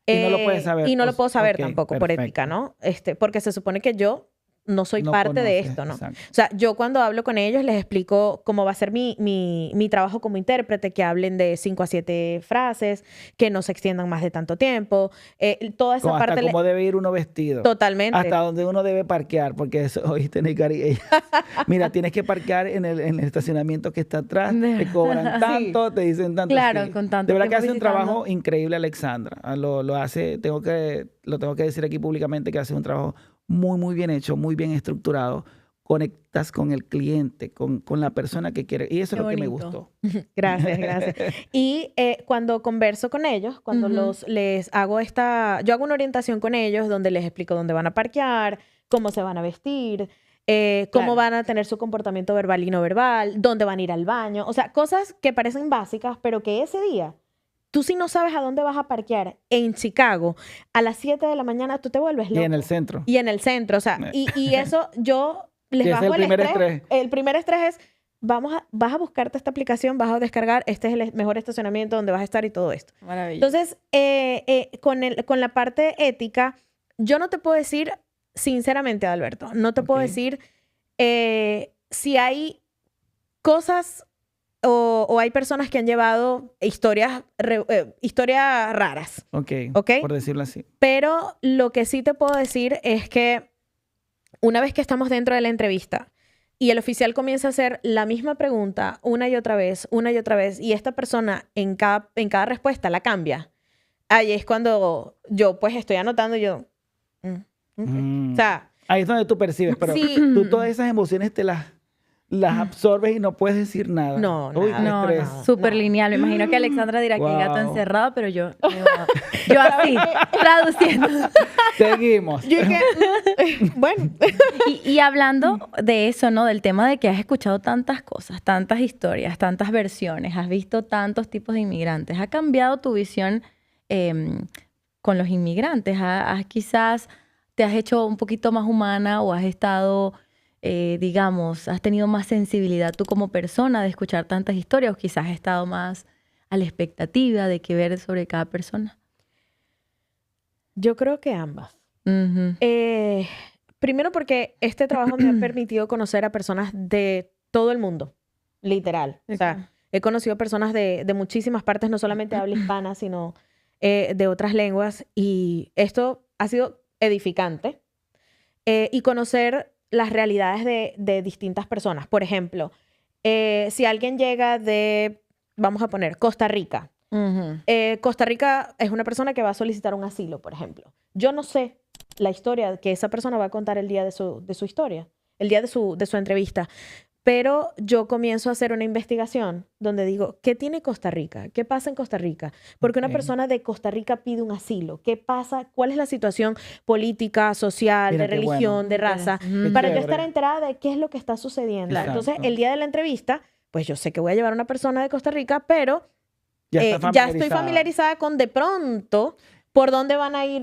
Y no lo puedes saber. Y no lo puedo saber tampoco por ética, ¿no? Porque se supone que yo no soy parte de esto, ¿no? Exacto. O sea, yo cuando hablo con ellos les explico cómo va a ser mi trabajo como intérprete, que hablen de 5 a 7 frases, que no se extiendan más de tanto tiempo. Toda esa parte... Hasta cómo debe ir uno vestido. Totalmente. Hasta donde uno debe parquear, porque eso, oíste, Nekari, mira, tienes que parquear en el estacionamiento que está atrás, te cobran tanto, te dicen tanto. Claro, con tanto. De verdad que hace un trabajo increíble, Alexandra. Lo hace, lo tengo que decir aquí públicamente, que hace un trabajo muy, muy bien hecho, muy bien estructurado. Conectas con el cliente, con la persona que quiere. Y eso es lo que me gustó. Gracias, gracias. Y cuando converso con ellos, cuando les hago yo hago una orientación con ellos donde les explico dónde van a parquear, cómo se van a vestir, cómo van a tener su comportamiento verbal y no verbal, dónde van a ir al baño. O sea, cosas que parecen básicas, pero que ese día... Tú si no sabes a dónde vas a parquear en Chicago, a las 7 de la mañana tú te vuelves loco. Y en el centro. Y en el centro, o sea, y eso yo les bajo el estrés. El primer estrés es, vas a buscarte esta aplicación, vas a descargar, este es el mejor estacionamiento donde vas a estar y todo esto. Maravilloso. Entonces, con la parte ética, yo no te puedo decir, sinceramente, Alberto, no te puedo decir si hay cosas... o hay personas que han llevado historias raras. Ok, ¿Ok? por decirlo así. Pero lo que sí te puedo decir es que una vez que estamos dentro de la entrevista y el oficial comienza a hacer la misma pregunta una y otra vez, y esta persona en cada respuesta la cambia, ahí es cuando yo pues estoy anotando y yo... ok. O sea, Ahí es donde tú percibes, pero sí. tú todas esas emociones te las absorbes y no puedes decir nada. No, Uy, nada. qué No, estrés. no, súper lineal. Me imagino que Alexandra dirá que gato Wow. encerrado, pero yo así, traduciendo. Seguimos. Yo dije, bueno, Y hablando de eso, ¿no? Del tema de que has escuchado tantas cosas, tantas historias, tantas versiones, has visto tantos tipos de inmigrantes. ¿Ha cambiado tu visión con los inmigrantes? Quizás te has hecho un poquito más humana o has estado, digamos, has tenido más sensibilidad tú como persona de escuchar tantas historias o quizás has estado más a la expectativa de qué ver sobre cada persona? yo creo que ambas. Ujú. Primero porque este trabajo me ha permitido conocer a personas de todo el mundo, literal. O sea, he conocido personas de muchísimas partes, no solamente de habla hispana, sino de otras lenguas. Y esto ha sido edificante. Y conocer las realidades de distintas personas. Por ejemplo, si alguien llega de, vamos a poner, Costa Rica. Ujú. Costa Rica es una persona que va a solicitar un asilo, por ejemplo. Yo no sé la historia que esa persona va a contar el día de su historia, el día de su entrevista. Pero yo comienzo a hacer una investigación donde digo, ¿qué tiene Costa Rica? ¿Qué pasa en Costa Rica? Porque una Ok. persona de Costa Rica pide un asilo. ¿Qué pasa? ¿Cuál es la situación política, social, Mira de qué bueno. religión, de raza? Qué Para yo chévere. estar enterada de qué es lo que está sucediendo. Claro. Entonces, Exacto. el día de la entrevista, pues yo sé que voy a llevar a una persona de Costa Rica, pero Ya está ya estoy familiarizada con de pronto por dónde van a ir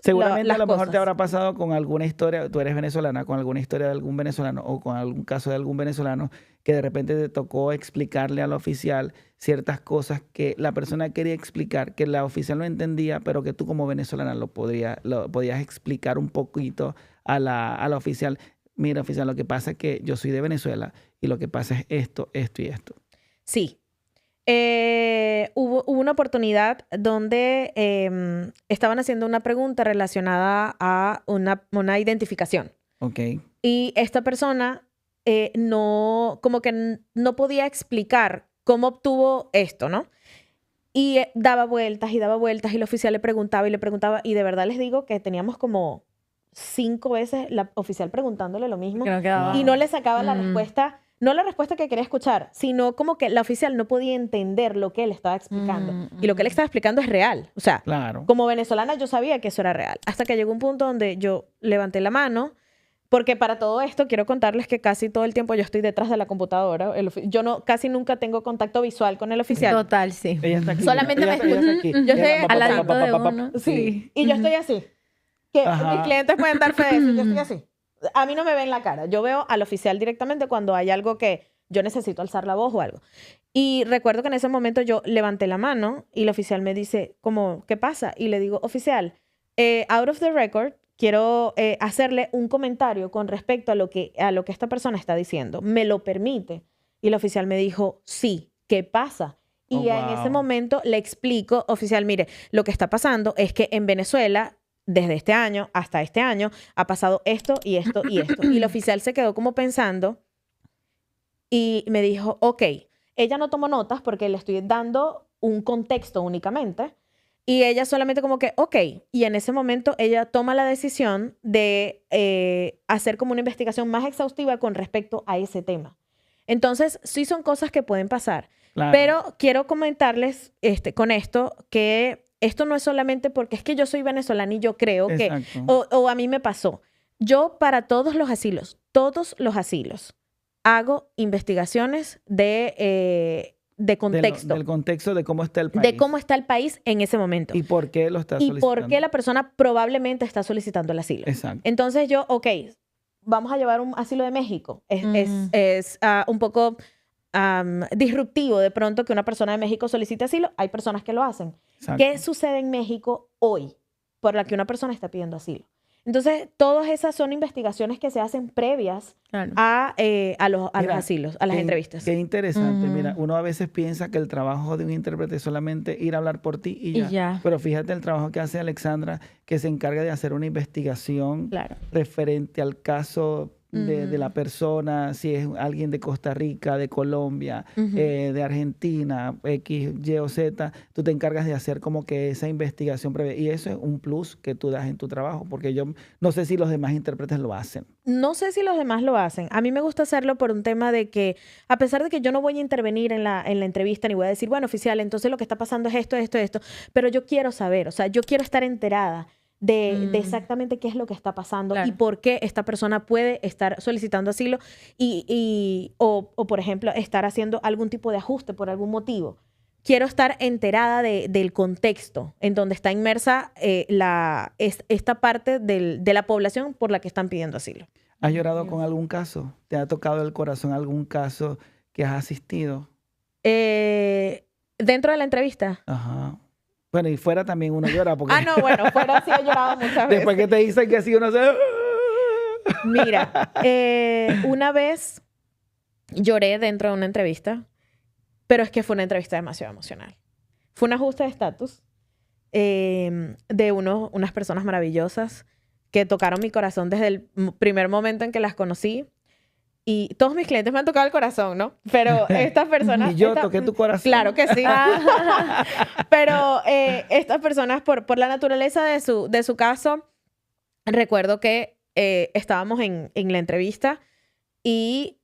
Seguramente las a lo mejor te cosas. habrá pasado con alguna historia, tú eres venezolana, con alguna historia de algún venezolano o con algún caso de algún venezolano que de repente te tocó explicarle al oficial ciertas cosas que la persona quería explicar, que la oficial no entendía, pero que tú como venezolana lo podías explicar un poquito a la oficial. Mira, oficial, lo que pasa es que yo soy de Venezuela y lo que pasa es esto, esto y esto. Sí. Hubo una oportunidad donde estaban haciendo una pregunta relacionada a una identificación. Ok. Y esta persona como que no podía explicar cómo obtuvo esto, ¿no? Y daba vueltas y el oficial le preguntaba y de verdad les digo que teníamos como 5 veces la oficial preguntándole lo mismo Que no quedaba. y no le sacaba la Mm. respuesta, no la respuesta que quería escuchar, sino como que la oficial no podía entender lo que él estaba explicando. Y lo que él estaba explicando es real. O sea, Claro. como venezolana yo sabía que eso era real. Hasta que llegó un punto donde yo levanté la mano, porque para todo esto quiero contarles que casi todo el tiempo yo estoy detrás de la computadora. Yo casi nunca tengo contacto visual con el oficial. Total, sí. Ella está aquí. Solamente mira, me ella está escucha. aquí. Yo estoy Ella, Al pa, ladito pa, de uno. Sí. Y yo estoy así. Que Ajá. mis clientes pueden dar fe de eso. Yo estoy así. A mí no me ven la cara. Yo veo al oficial directamente cuando hay algo que yo necesito alzar la voz o algo. Y recuerdo que en ese momento yo levanté la mano y el oficial me dice, como, ¿qué pasa? Y le digo, oficial, out of the record, quiero hacerle un comentario con respecto a lo que esta persona está diciendo. ¿Me lo permite? Y el oficial me dijo, sí. ¿Qué pasa? Y Oh, en ese wow. momento le explico, oficial, mire, lo que está pasando es que en Venezuela, desde este año hasta este año, ha pasado esto y esto y esto. Y el oficial se quedó como pensando y me dijo, ok, ella no tomó notas porque le estoy dando un contexto únicamente. Y ella solamente como que, ok. Y en ese momento ella toma la decisión de hacer como una investigación más exhaustiva con respecto a ese tema. Entonces, sí son cosas que pueden pasar. Claro. Pero quiero comentarles con esto que esto no es solamente porque es que yo soy venezolana y yo creo que, Exacto. o a mí me pasó. Yo para todos los asilos, hago investigaciones de contexto, Del contexto de cómo está el país. de cómo está el país en ese momento. ¿Y por qué lo está Y solicitando? por qué la persona probablemente está solicitando el asilo. Exacto. Entonces yo, ok, vamos a llevar un asilo de México. Es un poco disruptivo de pronto que una persona de México solicite asilo. Hay personas que lo hacen. Exacto. ¿Qué sucede en México hoy por la que una persona está pidiendo asilo? Entonces, todas esas son investigaciones que se hacen previas Claro. a los Mira, asilos, a las entrevistas. Qué interesante. Ujú. Mira, uno a veces piensa que el trabajo de un intérprete es solamente ir a hablar por ti y Y ya. ya. Pero fíjate el trabajo que hace Alexandra, que se encarga de hacer una investigación Claro. referente al caso de la persona, si es alguien de Costa Rica, de Colombia, de Argentina, X, Y o Z, tú te encargas de hacer como que esa investigación previa. Y eso es un plus que tú das en tu trabajo, porque yo no sé si los demás intérpretes lo hacen. No sé si los demás lo hacen. A mí me gusta hacerlo por un tema de que, a pesar de que yo no voy a intervenir en la entrevista ni voy a decir, bueno, oficial, entonces lo que está pasando es esto, pero yo quiero saber, o sea, yo quiero estar enterada de exactamente qué es lo que está pasando Claro. y por qué esta persona puede estar solicitando asilo o, por ejemplo, estar haciendo algún tipo de ajuste por algún motivo. Quiero estar enterada del contexto en donde está inmersa esta parte de la población por la que están pidiendo asilo. ¿Has llorado con algún caso? ¿Te ha tocado el corazón algún caso que has asistido? Dentro de la entrevista. Ajá. Bueno, y fuera también uno llora porque Ah, no, bueno, fuera sí he llorado muchas veces. después que te dicen que sí, uno se... Mira, una vez lloré dentro de una entrevista, pero es que fue una entrevista demasiado emocional. Fue un ajuste de estatus de unas personas maravillosas que tocaron mi corazón desde el primer momento en que las conocí. Y todos mis clientes me han tocado el corazón, ¿no? Pero estas personas... Y yo toqué tu corazón. Claro que sí. Pero estas personas, por la naturaleza de su caso, recuerdo que estábamos en la entrevista y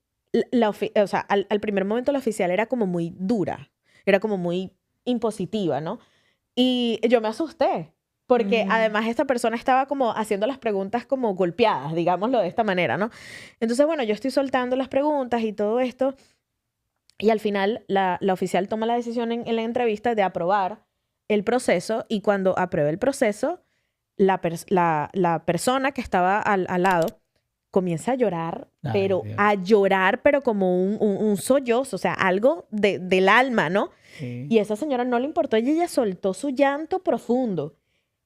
o sea, al primer momento la oficial era como muy dura, era como muy impositiva, ¿no? Y yo me asusté. Porque además esta persona estaba como haciendo las preguntas como golpeadas, digámoslo de esta manera, ¿no? Entonces, bueno, yo estoy soltando las preguntas y todo esto. Y al final la oficial toma la decisión en la entrevista de aprobar el proceso. Y cuando aprueba el proceso, la persona que estaba al lado comienza a llorar, Ay, pero Dios. a llorar, pero como un sollozo, o sea, algo del alma, ¿no? Sí. Y a esa señora no le importó y ella soltó su llanto profundo.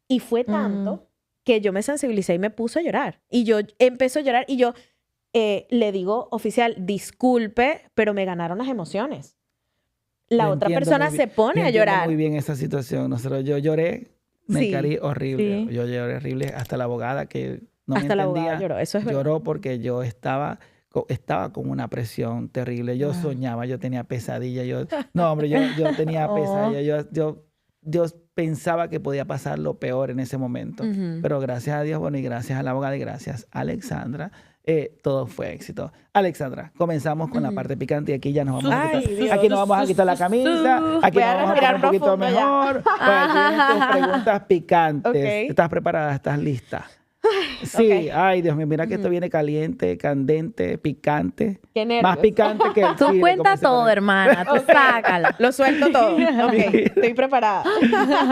Y fue tanto que yo me sensibilicé y me puse a llorar. Y yo empecé a llorar y yo le digo, oficial, disculpe, pero me ganaron las emociones. La Yo otra entiendo persona muy se bien- pone yo a entiendo llorar. muy bien esa situación. Yo lloré, me Sí, caí horrible. sí. Yo lloré horrible hasta la abogada que no Hasta me la entendía. abogada lloró, eso es verdad. Lloró porque yo estaba con una presión terrible. Yo soñaba, yo tenía pesadilla. No, hombre, yo tenía Oh. pesadilla. Yo pensaba que podía pasar lo peor en ese momento. Ujú. Pero gracias a Dios, bueno, y gracias a la abogada y gracias a Alexandra, todo fue éxito. Alexandra, comenzamos con la parte picante y aquí ya nos vamos a Ay, quitar. Dios. Aquí nos vamos a quitar la camisa, aquí Voy a nos vamos a poner respirar un poquito profundo ya. mejor. Pues aquí vienen tus preguntas picantes. Ok. ¿Estás preparada? ¿Estás lista? Sí, ok. ay Dios mío, mira que esto viene caliente, candente, picante. Qué nervios. Más picante que el Tú chile, cuenta como se todo, pone. hermana. Tú sácala. Lo suelto todo. Ok, estoy preparada.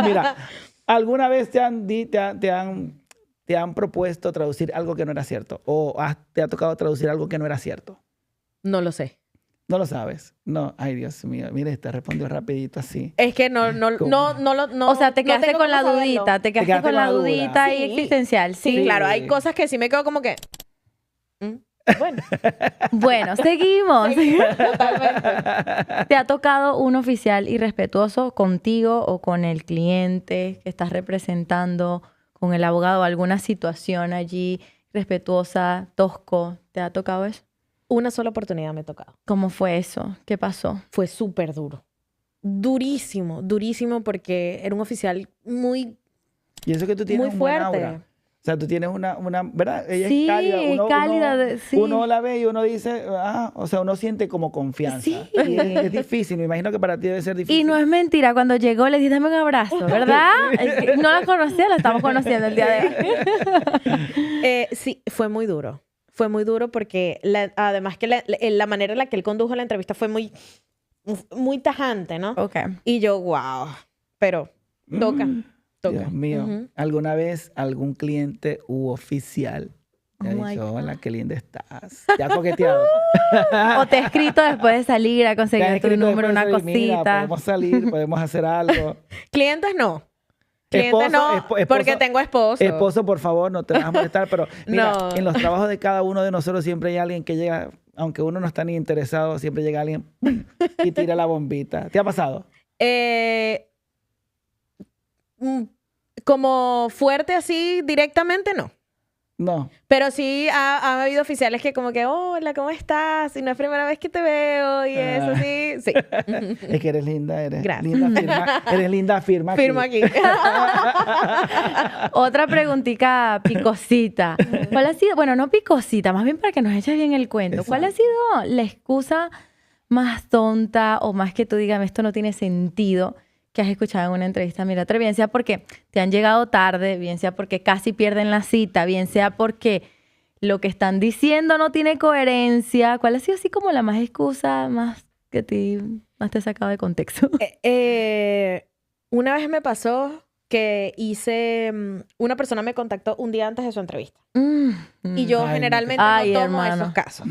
Mira, ¿alguna vez te han propuesto traducir algo que no era cierto? ¿O te ha tocado traducir algo que no era cierto? No lo sé. No lo sabes. No, ay Dios mío, mira, te respondió rapidito así. Es que no O sea, te no quedaste tengo con la cómo saberlo. dudita. Te quedaste con la duda. dudita ahí Sí. existencial. Sí, Sí. claro, hay cosas que sí me quedo como que... Bueno, Bueno, seguimos. totalmente. ¿Te ha tocado un oficial irrespetuoso contigo o con el cliente que estás representando, con el abogado, alguna situación allí respetuosa, tosco? ¿Te ha tocado eso? Una sola oportunidad me ha tocado. ¿Cómo fue eso? ¿Qué pasó? Fue súper duro. Durísimo, durísimo porque era un oficial muy, Y eso que tú tienes muy un buen fuerte. aura. O sea, tú tienes una ¿verdad? Ella Sí, es cálida. es cálida, sí. Uno la ve y uno dice, o sea, uno siente como confianza. Sí. Y es difícil, me imagino que para ti debe ser difícil. Y no es mentira, cuando llegó le dije, dame un abrazo, ¿verdad? Es que no la conocía, la estamos conociendo el día de hoy. sí, fue muy duro. Fue muy duro porque además que la manera en la que él condujo la entrevista fue muy, muy tajante, ¿no? Ok. Y yo, wow. Pero toca. Dios mío. Ujú. ¿Alguna vez algún cliente u oficial te ha Oh my dicho, hola, qué linda estás? ¿Te ha coqueteado? O te he escrito después de salir a ¿Te ha conseguir tu escrito número, después una de decir, mira, cosita. podemos salir, podemos hacer algo? Clientes no. Cliente no, porque tengo esposo. Esposo, por favor, no te vas a molestar, pero mira, No. en los trabajos de cada uno de nosotros siempre hay alguien que llega, aunque uno no está ni interesado, siempre llega alguien y tira la bombita. ¿Te ha pasado? Como fuerte así directamente, no. No. Pero sí ha habido oficiales que como que, hola, ¿cómo estás? Y no es primera vez que te veo y eso, sí. Sí. Es que eres linda, Gracias. linda firma. Eres linda firma aquí. Firma aquí. Otra preguntita picosita. ¿Cuál ha sido, bueno, no picosita, más bien para que nos eches bien el cuento. ¿Cuál ha sido la excusa más tonta o más que tú digas, esto no tiene sentido, que has escuchado en una entrevista migratoria? Bien sea porque te han llegado tarde, bien sea porque casi pierden la cita, bien sea porque lo que están diciendo no tiene coherencia. ¿Cuál ha sido así como la más excusa más que más te ha sacado de contexto? Una vez me pasó que una persona me contactó un día antes de su entrevista. Y yo Ay, generalmente Ay, no tomo hermano. esos casos.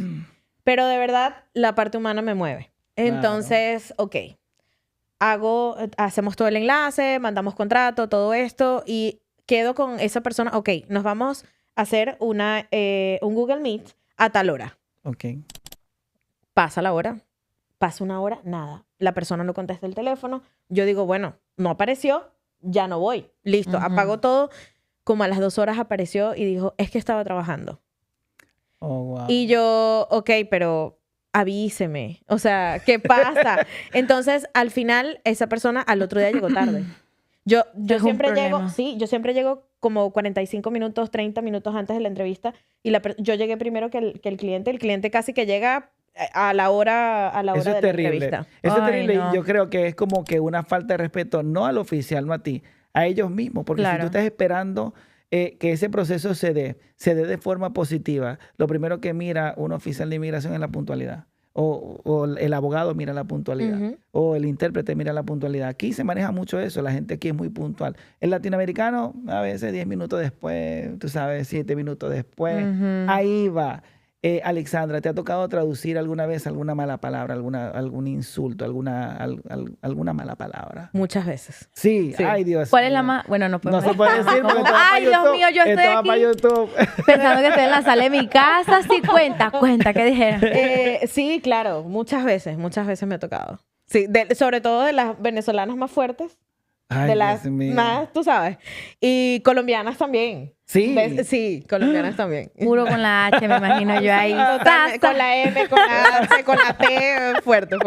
Pero de verdad, la parte humana me mueve. Entonces, ok. Hacemos todo el enlace, mandamos contrato, todo esto, y quedo con esa persona. Ok, nos vamos a hacer un Google Meet a tal hora. Ok. Pasa la hora, pasa una hora, nada. La persona no contesta el teléfono. Yo digo, bueno, no apareció, ya no voy. Listo, apago todo. Como a las 2 horas apareció y dijo, es que estaba trabajando. Oh, wow. Y yo, ok, pero avíseme. O sea, ¿qué pasa? Entonces, al final, esa persona al otro día llegó tarde. Yo Es un siempre llego, problema. sí, yo siempre llego como 45 minutos, 30 minutos antes de la entrevista y yo llegué primero que el cliente. El cliente casi que llega a la hora Eso de es la terrible. entrevista. Eso es Ay, terrible. no. Y yo creo que es como que una falta de respeto, no al oficial, no a ti, a ellos mismos. Porque si Claro. tú estás esperando que ese proceso se dé de forma positiva, lo primero que mira un oficial de inmigración es la puntualidad. O el abogado mira la puntualidad. Ujú. O el intérprete mira la puntualidad. Aquí se maneja mucho eso. La gente aquí es muy puntual. El latinoamericano, a veces 10 minutos después, tú sabes, 7 minutos después. Ahí va. Alexandra, ¿te ha tocado traducir alguna vez alguna mala palabra, algún insulto, alguna mala palabra? Muchas veces. Sí. Sí. Ay, Dios ¿Cuál es mío. la más? Bueno, no No podemos se puede decir porque esto va Ay, para Dios YouTube. mío, yo estoy Esto va para aquí YouTube. pensando que estoy en la sala de mi casa. Sí, cuenta, ¿qué dijeron? Sí, claro, muchas veces me ha tocado. Sí, sobre todo de las venezolanas más fuertes. Ay, De las Dios mío. más, tú sabes. Y colombianas también. Sí. Sí, colombianas también. Puro con la H, me imagino yo ahí. Totalmente, con la M, con la C, con la T, fuerte.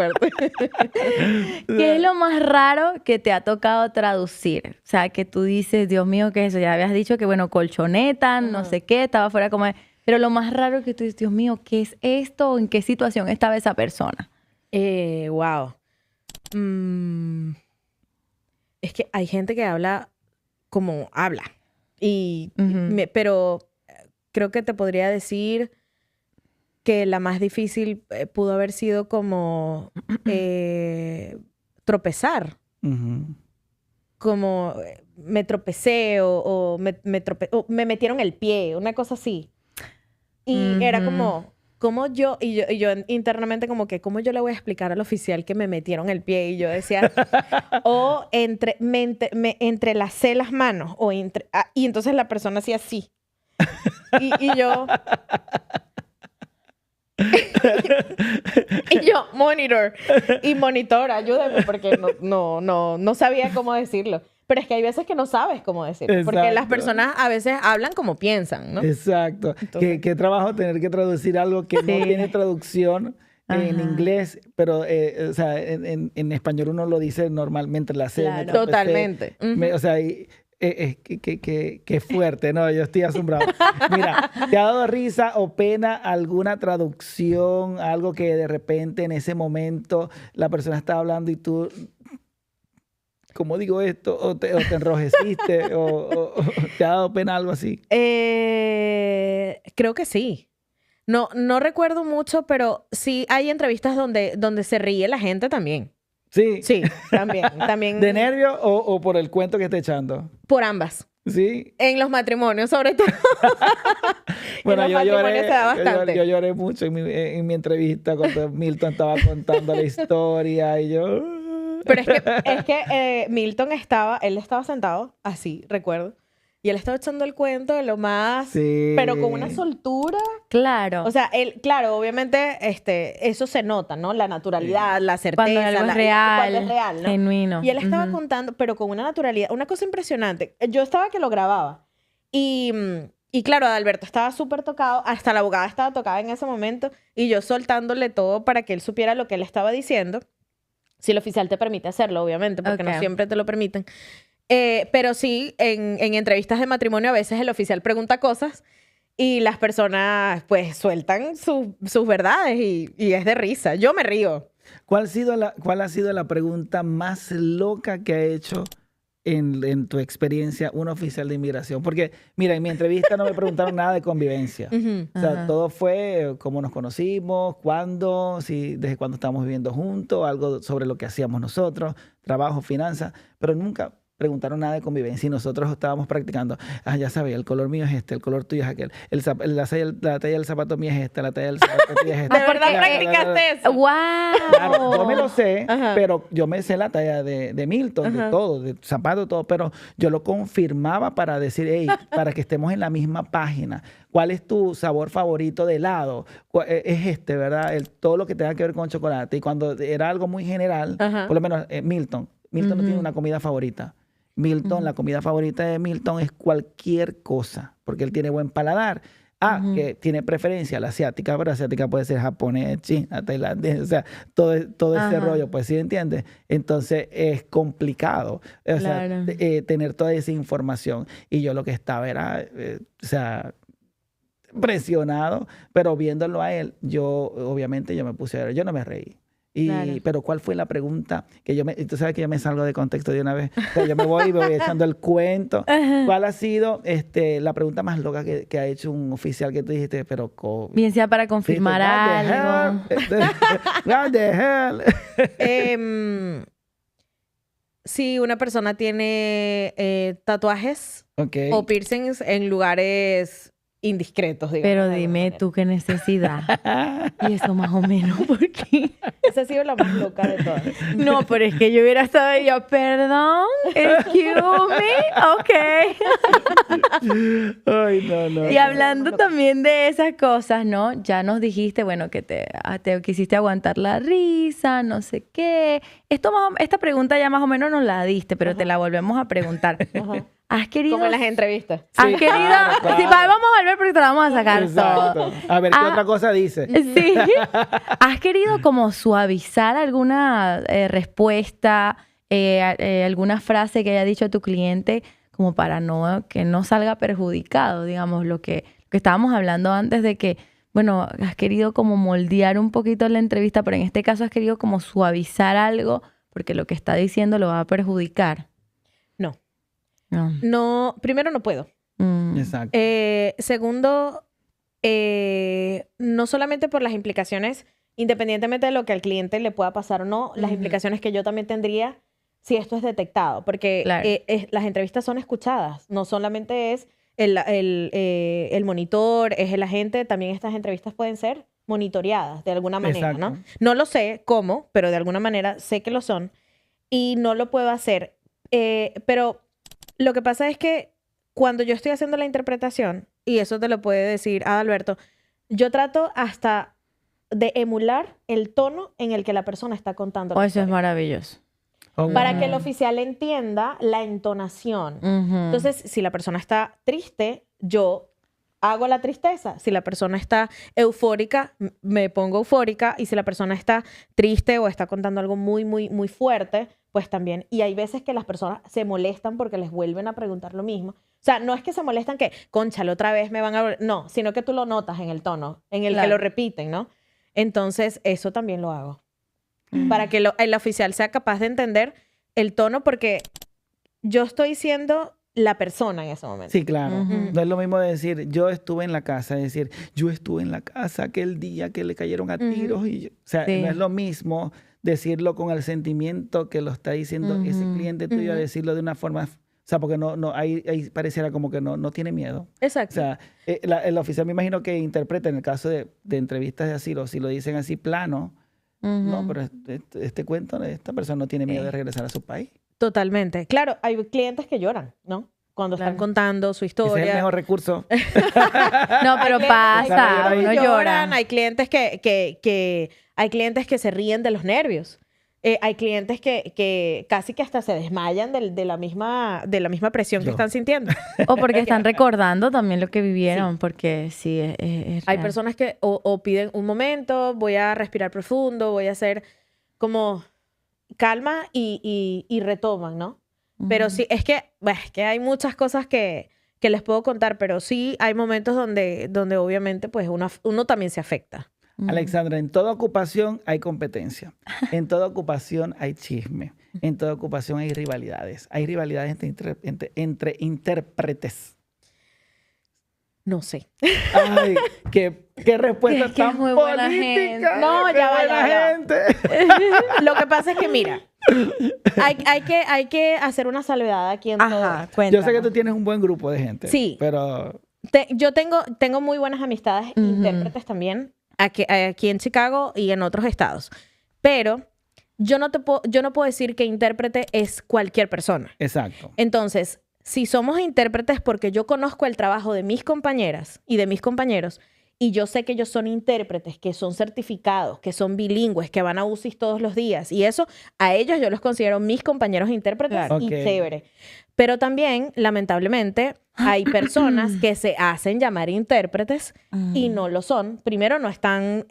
¿Qué es lo más raro que te ha tocado traducir? O sea, que tú dices, Dios mío, ¿qué es eso? Ya habías dicho que, bueno, colchoneta, no sé qué, estaba fuera como... Pero lo más raro que tú dices, Dios mío, ¿qué es esto? ¿En qué situación estaba esa persona? Wow. Es que hay gente que habla como habla. Pero creo que te podría decir que la más difícil pudo haber sido como tropezar. Ujú. Como me tropecé o me metieron el pie, una cosa así. Y era como yo internamente como que, ¿cómo yo le voy a explicar al oficial que me metieron el pie? Y yo decía, o me entrelacé las manos, y entonces la persona hacía así. Y yo... y yo, monitor, ayúdame, porque no sabía cómo decirlo. Pero es que hay veces que no sabes cómo decirlo. Porque las Exacto. personas a veces hablan como piensan, ¿no? Exacto. Entonces- ¿Qué trabajo tener que traducir algo que no tiene traducción en Ajá. inglés, pero o sea, en español uno lo dice normalmente, la C. Claro. Totalmente. O sea, qué fuerte, ¿no? Yo estoy asombrado. Mira, ¿te ha dado risa o pena alguna traducción, algo que de repente en ese momento la persona está hablando y tú, ¿cómo digo esto? O te enrojeciste, o te ha dado pena algo así? Creo que sí. No recuerdo mucho, pero sí hay entrevistas donde se ríe la gente también. Sí. Sí, también. ¿De nervio o por el cuento que está echando? Por ambas. Sí. En los matrimonios, sobre todo. Bueno, En los matrimonios se da bastante. yo lloré mucho en mi entrevista cuando Milton estaba contando la historia y yo... Pero es que Milton él estaba sentado así, recuerdo. Y él estaba echando el cuento de lo más, Sí. pero con una soltura. Claro. O sea, él, claro, obviamente, eso se nota, ¿no? La naturalidad, la certeza. cuando algo es cuando real, es real, ¿no? genuino. Y él estaba Ujú. contando, pero con una naturalidad, una cosa impresionante. Yo estaba que lo grababa. Y claro, Adalberto estaba súper tocado, hasta la abogada estaba tocada en ese momento, y yo soltándole todo para que él supiera lo que él estaba diciendo. Si el oficial te permite hacerlo, obviamente, porque Ok. no siempre te lo permiten. Pero sí, en entrevistas de matrimonio a veces el oficial pregunta cosas y las personas pues sueltan sus verdades y es de risa. Yo me río. ¿Cuál ha sido la pregunta más loca que ha hecho en tu experiencia un oficial de inmigración? Porque, mira, en mi entrevista no me preguntaron nada de convivencia. Ujú. O sea, Ajá. todo fue cómo nos conocimos, cuándo, desde cuándo estábamos viviendo juntos, algo sobre lo que hacíamos nosotros, trabajo, finanzas, pero nunca preguntaron nada de convivencia y nosotros estábamos practicando. Ah, ya sabía, el color mío es este, el color tuyo es aquel, la talla del zapato mío es esta, la talla del zapato tuyo es esta. ¿De verdad practicaste eso? ¡Wow! Claro, yo me lo sé, Ajá. pero yo me sé la talla de Milton, de Ajá. todo, de zapato, todo, pero yo lo confirmaba para decir, hey, para que estemos en la misma página. ¿Cuál es tu sabor favorito de helado? Es este, ¿verdad? Todo lo que tenga que ver con chocolate. Y cuando era algo muy general, Ajá. por lo menos Milton no tiene una comida favorita. Milton, la comida favorita de Milton es cualquier cosa, porque él tiene buen paladar. Que tiene preferencia la asiática, pero asiática puede ser japonés, china, tailandés, o sea, todo ese Ajá. rollo, pues, ¿sí entiendes? Entonces es complicado, o sea, Claro. tener toda esa información. Y yo lo que estaba era, o sea, presionado, pero viéndolo a él, obviamente yo me puse a ver, yo no me reí. Claro. Pero ¿cuál fue la pregunta? Tú sabes que yo me salgo de contexto de una vez. O sea, yo me voy echando el cuento. ¿Cuál ha sido la pregunta más loca que ha hecho un oficial que tú dijiste, pero Bien sea para confirmar algo. What the hell? Si una persona tiene tatuajes Ok. o piercings en lugares indiscretos, digamos. Pero de alguna dime manera. tú qué necesidad. Y eso más o menos, porque... Esa ha sido la más loca de todas. No, pero es que yo hubiera estado ahí, yo, perdón, excuse me, ok. Ay, no. Y hablando también de esas cosas, ¿no? Ya nos dijiste, bueno, que te quisiste aguantar la risa, no sé qué. Esta pregunta ya más o menos nos la diste, pero te la volvemos a preguntar. Ajá. ¿Has querido? Como en las entrevistas. ¿Has Sí, querido? claro, claro. Sí, vamos a volver porque te la vamos a sacar todo. Exacto. A ver, ¿qué Ah. otra cosa dice? Sí. ¿Has querido como suavizar alguna respuesta, alguna frase que haya dicho tu cliente como para que no salga perjudicado, digamos, lo que estábamos hablando antes de que, bueno, has querido como moldear un poquito la entrevista, pero en este caso has querido como suavizar algo porque lo que está diciendo lo va a perjudicar? No. No. No, primero no puedo. Exacto. Segundo, no solamente por las implicaciones, independientemente de lo que al cliente le pueda pasar o no, las implicaciones que yo también tendría si esto es detectado, porque Claro. las entrevistas son escuchadas, no solamente es el monitor, es el agente, también estas entrevistas pueden ser monitoreadas de alguna manera, ¿no? Exacto. No lo sé cómo, pero de alguna manera sé que lo son y no lo puedo hacer. Pero lo que pasa es que cuando yo estoy haciendo la interpretación, y eso te lo puede decir Adalberto, yo trato hasta de emular el tono en el que la persona está contando. la Eso es historia, maravilloso. para que el oficial entienda la entonación. Ujú. Entonces, si la persona está triste, yo hago la tristeza. Si la persona está eufórica, me pongo eufórica. Y si la persona está triste o está contando algo muy, muy, muy fuerte, pues también. Y hay veces que las personas se molestan porque les vuelven a preguntar lo mismo. O sea, no es que se molestan que, cónchale, otra vez me van a... No, sino que tú lo notas en el tono, en el que Claro. lo repiten, ¿no? Entonces, eso también lo hago. Para que el oficial sea capaz de entender el tono, porque yo estoy siendo la persona en ese momento. Sí, claro. Ujú. No es lo mismo decir, yo estuve en la casa, es decir, yo estuve en la casa aquel día que le cayeron a tiros. O sea, Sí. no es lo mismo decirlo con el sentimiento que lo está diciendo ese cliente tuyo, a decirlo de una forma... O sea, porque ahí pareciera como que no tiene miedo. O Exacto. sea, el oficial me imagino que interpreta en el caso de entrevistas de asilo, si lo dicen así plano, No, pero este cuento, esta persona no tiene miedo de regresar a su país. Totalmente. Claro, hay clientes que lloran, ¿no? Cuando están contando su Ese historia. es el mejor recurso. No, pero pasa, Hay clientes uno que llora. hay clientes hay clientes que se ríen de los nervios. Hay clientes que casi que hasta se desmayan de la misma presión que Yo. están sintiendo. O porque están recordando también lo que vivieron, porque sí, es Hay real. personas que o piden un momento, voy a respirar profundo, voy a hacer como calma y retoman, ¿no? Pero sí, es que hay muchas cosas que les puedo contar, pero sí hay momentos donde obviamente pues uno también se afecta. Alexandra, en toda ocupación hay competencia. En toda ocupación hay chisme. En toda ocupación hay rivalidades. Hay rivalidades entre intérpretes. No sé. Ay, qué respuesta Es que es tan muy buena política. gente. No, qué ya va, buena ya va. gente. Lo que pasa es que, mira, hay que hacer una salvedad aquí en todo. Ajá, Yo cuéntanos. sé que tú tienes un buen grupo de gente. Sí. Pero Yo tengo muy buenas amistades, intérpretes también, aquí en Chicago y en otros estados. Pero yo no puedo decir que intérprete es cualquier persona. exacto. Entonces, si somos intérpretes porque yo conozco el trabajo de mis compañeras y de mis compañeros y yo sé que ellos son intérpretes, que son certificados, que son bilingües, que van a UCIS todos los días y eso, a ellos yo los considero mis compañeros intérpretes Claro. y Ok. chévere. Pero también, lamentablemente, hay personas que se hacen llamar intérpretes y no lo son. Primero, no están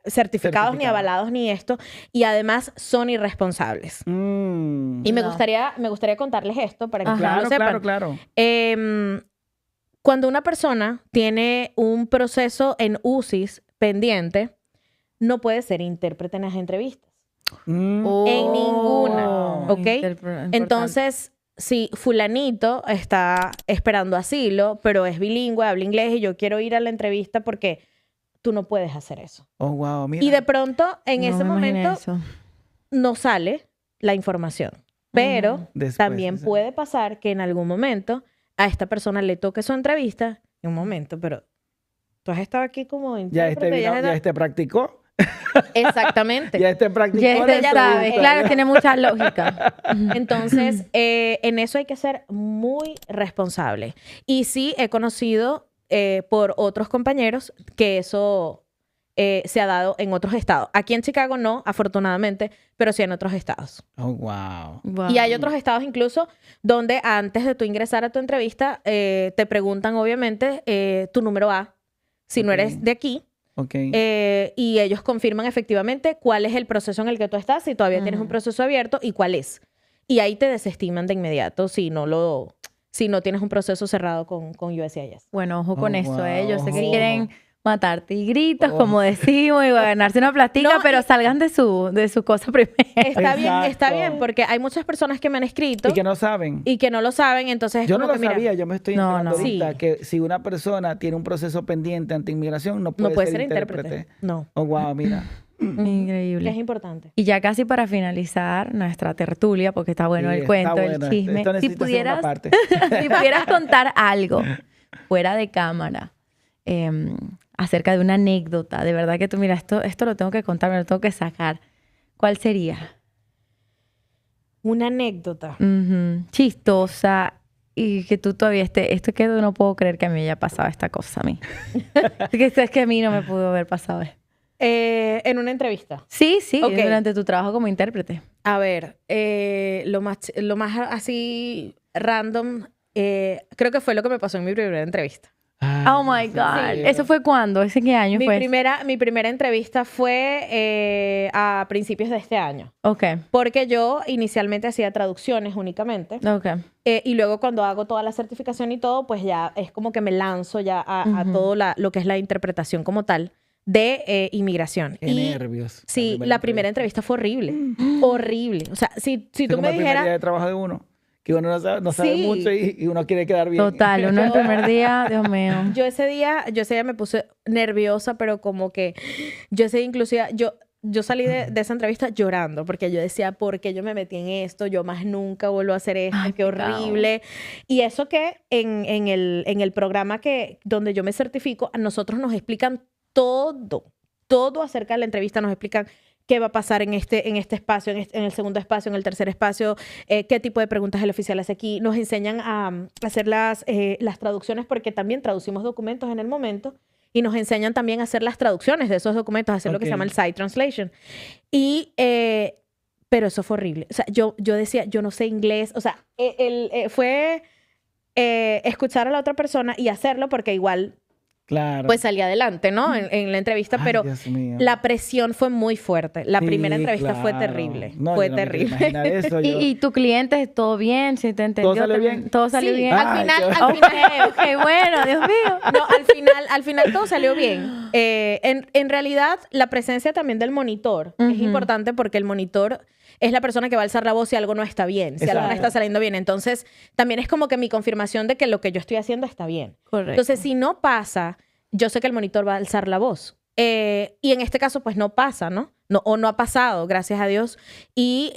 certificados ni avalados ni esto y además son irresponsables. Y me No. gustaría contarles esto para que ustedes Claro, lo sepan. claro. Cuando una persona tiene un proceso en UCIS pendiente, no puede ser intérprete en las entrevistas. En ninguna, ¿ok? Entonces, si fulanito está esperando asilo, pero es bilingüe, habla inglés y yo quiero ir a la entrevista porque tú no puedes hacer eso. Oh, wow, mira. Y de pronto, en No ese me imaginé momento, eso. no sale la información. Pero Después, también sí. puede pasar que en algún momento a esta persona le toque su entrevista. En un momento, pero tú has estado aquí como Ya intérprete. ya practicó. Exactamente. Ya practicó. Ya la este sabe, entrevista. claro, tiene mucha lógica. Entonces, en eso hay que ser muy responsable. Y sí, he conocido por otros compañeros que eso se ha dado en otros estados. Aquí en Chicago no, afortunadamente, pero sí en otros estados. Oh, wow. Wow. Y hay otros estados incluso donde antes de tú ingresar a tu entrevista te preguntan obviamente tu número A, si no Ok. eres de aquí. Ok. Y ellos confirman efectivamente cuál es el proceso en el que tú estás, si todavía tienes un proceso abierto y cuál es. Y ahí te desestiman de inmediato si no tienes un proceso cerrado con USCIS. Bueno, ojo con Oh, eso, wow. Yo sé que Sí. quieren matar tigritos, Oh. como decimos, y ganarse una plastica, No, pero salgan de su cosa primero. Está bien, Exacto. porque hay muchas personas que me han escrito Y que no saben. y que no lo saben, entonces es Yo no como lo que, mira, sabía, yo me estoy No, enterando no. ahorita Sí. que si una persona tiene un proceso pendiente ante inmigración, no no puede, puede ser ser intérprete. intérprete. No, Oh, wow, mira. que Increíble. es importante. Y ya casi para finalizar nuestra tertulia, porque está bueno Sí, el está cuento, bueno. el chisme. Esto Si necesita segunda pudieras, parte. si pudieras contar algo fuera de cámara acerca de una anécdota, de verdad que tú, mira, esto lo tengo que contar, me lo tengo que sacar. ¿Cuál sería? Una anécdota. Ujú. Chistosa y que tú todavía esto que no puedo creer que a mí haya pasado esta cosa a mí. Es que a mí no me pudo haber pasado. En una entrevista. Sí, Ok. durante tu trabajo como intérprete. A ver, lo más así random, creo que fue lo que me pasó en mi primera entrevista. Oh my God. ¿Eso fue cuándo? ¿Ese qué año Mi fue? primera entrevista fue a principios de este año. Ok, Porque yo inicialmente hacía traducciones únicamente. ok. Y luego cuando hago toda la certificación y todo, pues ya es como que me lanzo ya a todo lo que es la interpretación como tal de inmigración. Qué Y nervios. sí, la primera entrevista fue horrible. Horrible. O sea, si Es tú como me el primer día dijeras... de trabajo de uno, que uno no sabe Sí. mucho y uno quiere quedar bien. Total, uno el primer día, Dios mío. Yo ese día me puse nerviosa, pero como que yo ese día inclusive, yo salí de esa entrevista llorando porque yo decía, ¿por qué yo me metí en esto? Yo más nunca vuelvo a hacer esto, Ay, qué pecado. horrible. Y eso que en el programa donde yo me certifico, a nosotros nos explican todo acerca de la entrevista, nos explican qué va a pasar en este espacio, en el segundo espacio, en el tercer espacio, qué tipo de preguntas el oficial hace aquí. Nos enseñan a hacer las traducciones porque también traducimos documentos en el momento y nos enseñan también a hacer las traducciones de esos documentos, a hacer lo que se llama el side translation. Pero eso fue horrible. O sea, yo decía, yo no sé inglés. O sea, fue escuchar a la otra persona y hacerlo porque igual Claro. pues salí adelante, ¿no? En la entrevista, Ay, pero Dios mío. la presión fue muy fuerte. La Sí, primera entrevista fue claro. terrible. No, fue yo no me quiero terrible. imaginar eso, yo- ¿Y tu cliente, todo bien? ¿Sí te entendió? ¿Todo salió también? bien? Todo salió Sí, bien. Ah, al final, Ok, bueno, Dios mío. no, al final todo salió bien. En realidad, la presencia también del monitor es Ujú. importante porque el monitor es la persona que va a alzar la voz si algo no está bien, si algo no Exacto. está saliendo bien. Entonces, también es como que mi confirmación de que lo que yo estoy haciendo está bien. Correcto. Entonces, si no pasa, yo sé que el monitor va a alzar la voz. Y en este caso, pues no pasa, ¿no? O no ha pasado, gracias a Dios. Y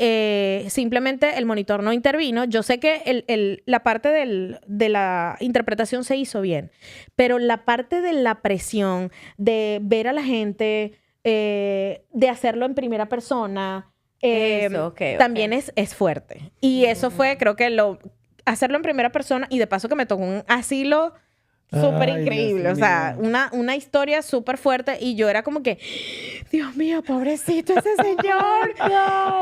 simplemente el monitor no intervino. Yo sé que la parte de la interpretación se hizo bien, pero la parte de la presión, de ver a la gente, de hacerlo en primera persona, Eso, ok. también es fuerte. Y eso fue, creo que hacerlo en primera persona y de paso que me tocó un asilo súper Ay, increíble. Dios O sea, mío. una historia súper fuerte y yo era como que, Dios mío, pobrecito ese señor.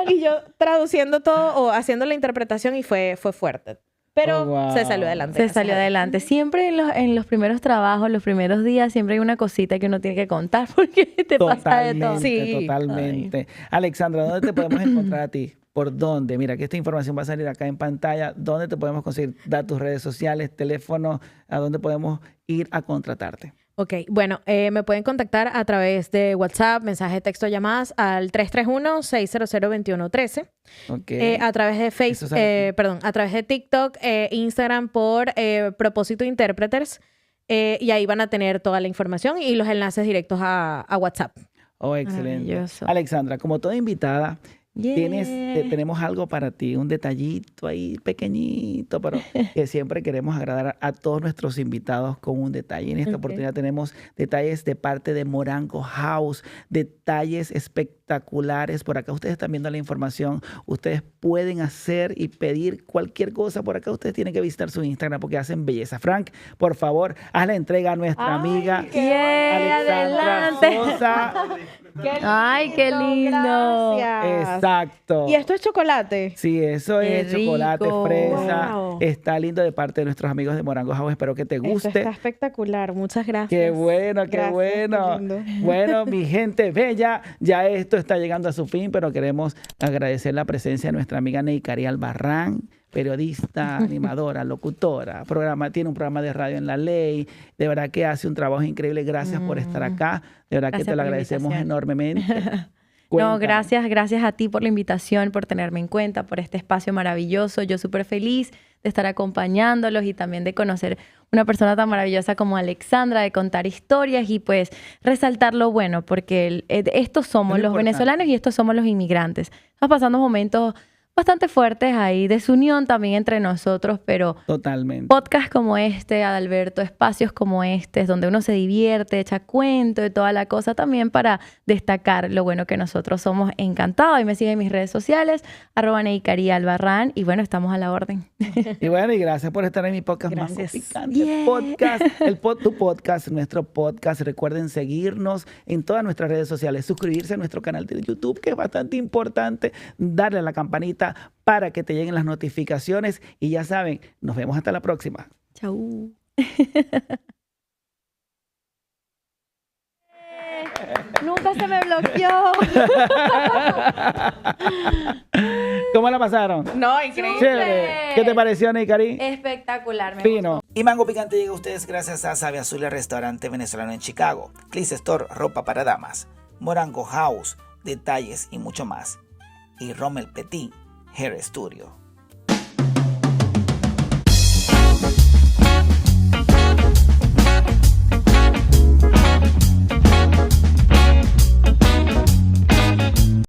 Y yo traduciendo todo o haciendo la interpretación y fue fuerte. Pero Oh, wow. se salió adelante. Se gracias salió a Dios. adelante. Siempre en los primeros trabajos, los primeros días, siempre hay una cosita que uno tiene que contar porque te pasa de todo. Sí. Totalmente. Alexandra, ¿dónde te podemos encontrar a ti? ¿Por dónde? Mira, que esta información va a salir acá en pantalla. ¿Dónde te podemos conseguir? Da tus redes sociales, teléfono, a dónde podemos ir a contratarte. Ok, bueno, me pueden contactar a través de WhatsApp, mensaje de texto, llamadas al 331-600-2113. Ok. A través de Eso Facebook, sale aquí. a través de TikTok, Instagram por Propósito Intérpretes. Y ahí van a tener toda la información y los enlaces directos a WhatsApp. Oh, excelente. Maravilloso. Alexandra, como toda invitada, Yeah. tenemos algo para ti, un detallito ahí pequeñito, pero que siempre queremos agradar a todos nuestros invitados con un detalle. En esta Ok. oportunidad tenemos detalles de parte de Morango House, detalles espectaculares. Por acá ustedes están viendo la información. Ustedes pueden hacer y pedir cualquier cosa. Por acá ustedes tienen que visitar su Instagram porque hacen belleza. Frank, por favor, haz la entrega a nuestra amiga Yeah, Alexandra adelante. Sosa. Ay, qué lindo. Gracias. Exacto. ¿Y esto es chocolate? Sí, eso Qué es chocolate, rico. fresa. Wow. Está lindo de parte de nuestros amigos de Morango House. Espero que te Esto guste. está espectacular. Muchas gracias. Qué bueno, qué Gracias, bueno. qué lindo. Bueno, mi gente bella, ya esto está llegando a su fin, pero queremos agradecer la presencia de nuestra amiga Neikari Albarrán, periodista, animadora, locutora, tiene un programa de radio en La Ley. De verdad que hace un trabajo increíble. Gracias por estar acá. De verdad que Gracias te lo por la agradecemos invitación. enormemente. No, Cuéntanos. gracias a ti por la invitación, por tenerme en cuenta, por este espacio maravilloso. Yo súper feliz de estar acompañándolos y también de conocer una persona tan maravillosa como Alexandra, de contar historias y pues resaltar lo bueno, porque estos somos Es lo los importante. venezolanos y estos somos los inmigrantes. Estamos pasando momentos bastante fuertes ahí, desunión también entre nosotros, pero Totalmente. podcasts como este, Adalberto, espacios como este, donde uno se divierte, echa cuento y toda la cosa, también para destacar lo bueno que nosotros somos. Encantados. Y me siguen en mis redes sociales, @Neikari_Albarrán. Y bueno, estamos a la orden. Y bueno, y gracias por estar en mi podcast Mango Gracias. Picante Yeah. Podcast, tu podcast, nuestro podcast. Recuerden seguirnos en todas nuestras redes sociales, suscribirse a nuestro canal de YouTube, que es bastante importante, darle a la campanita para que te lleguen las notificaciones. Y ya saben, nos vemos hasta la próxima. Chau. Nunca se me bloqueó. ¿Cómo la pasaron? No, increíble. Chévere. ¿Qué te pareció, Neikari? Espectacular. Me Fino. Y Mango Picante llega a ustedes gracias a Sabe Azul, el restaurante venezolano en Chicago, Clis Store, ropa para damas, Morango House, detalles y mucho más, y Rommel Petit, Hair Studio.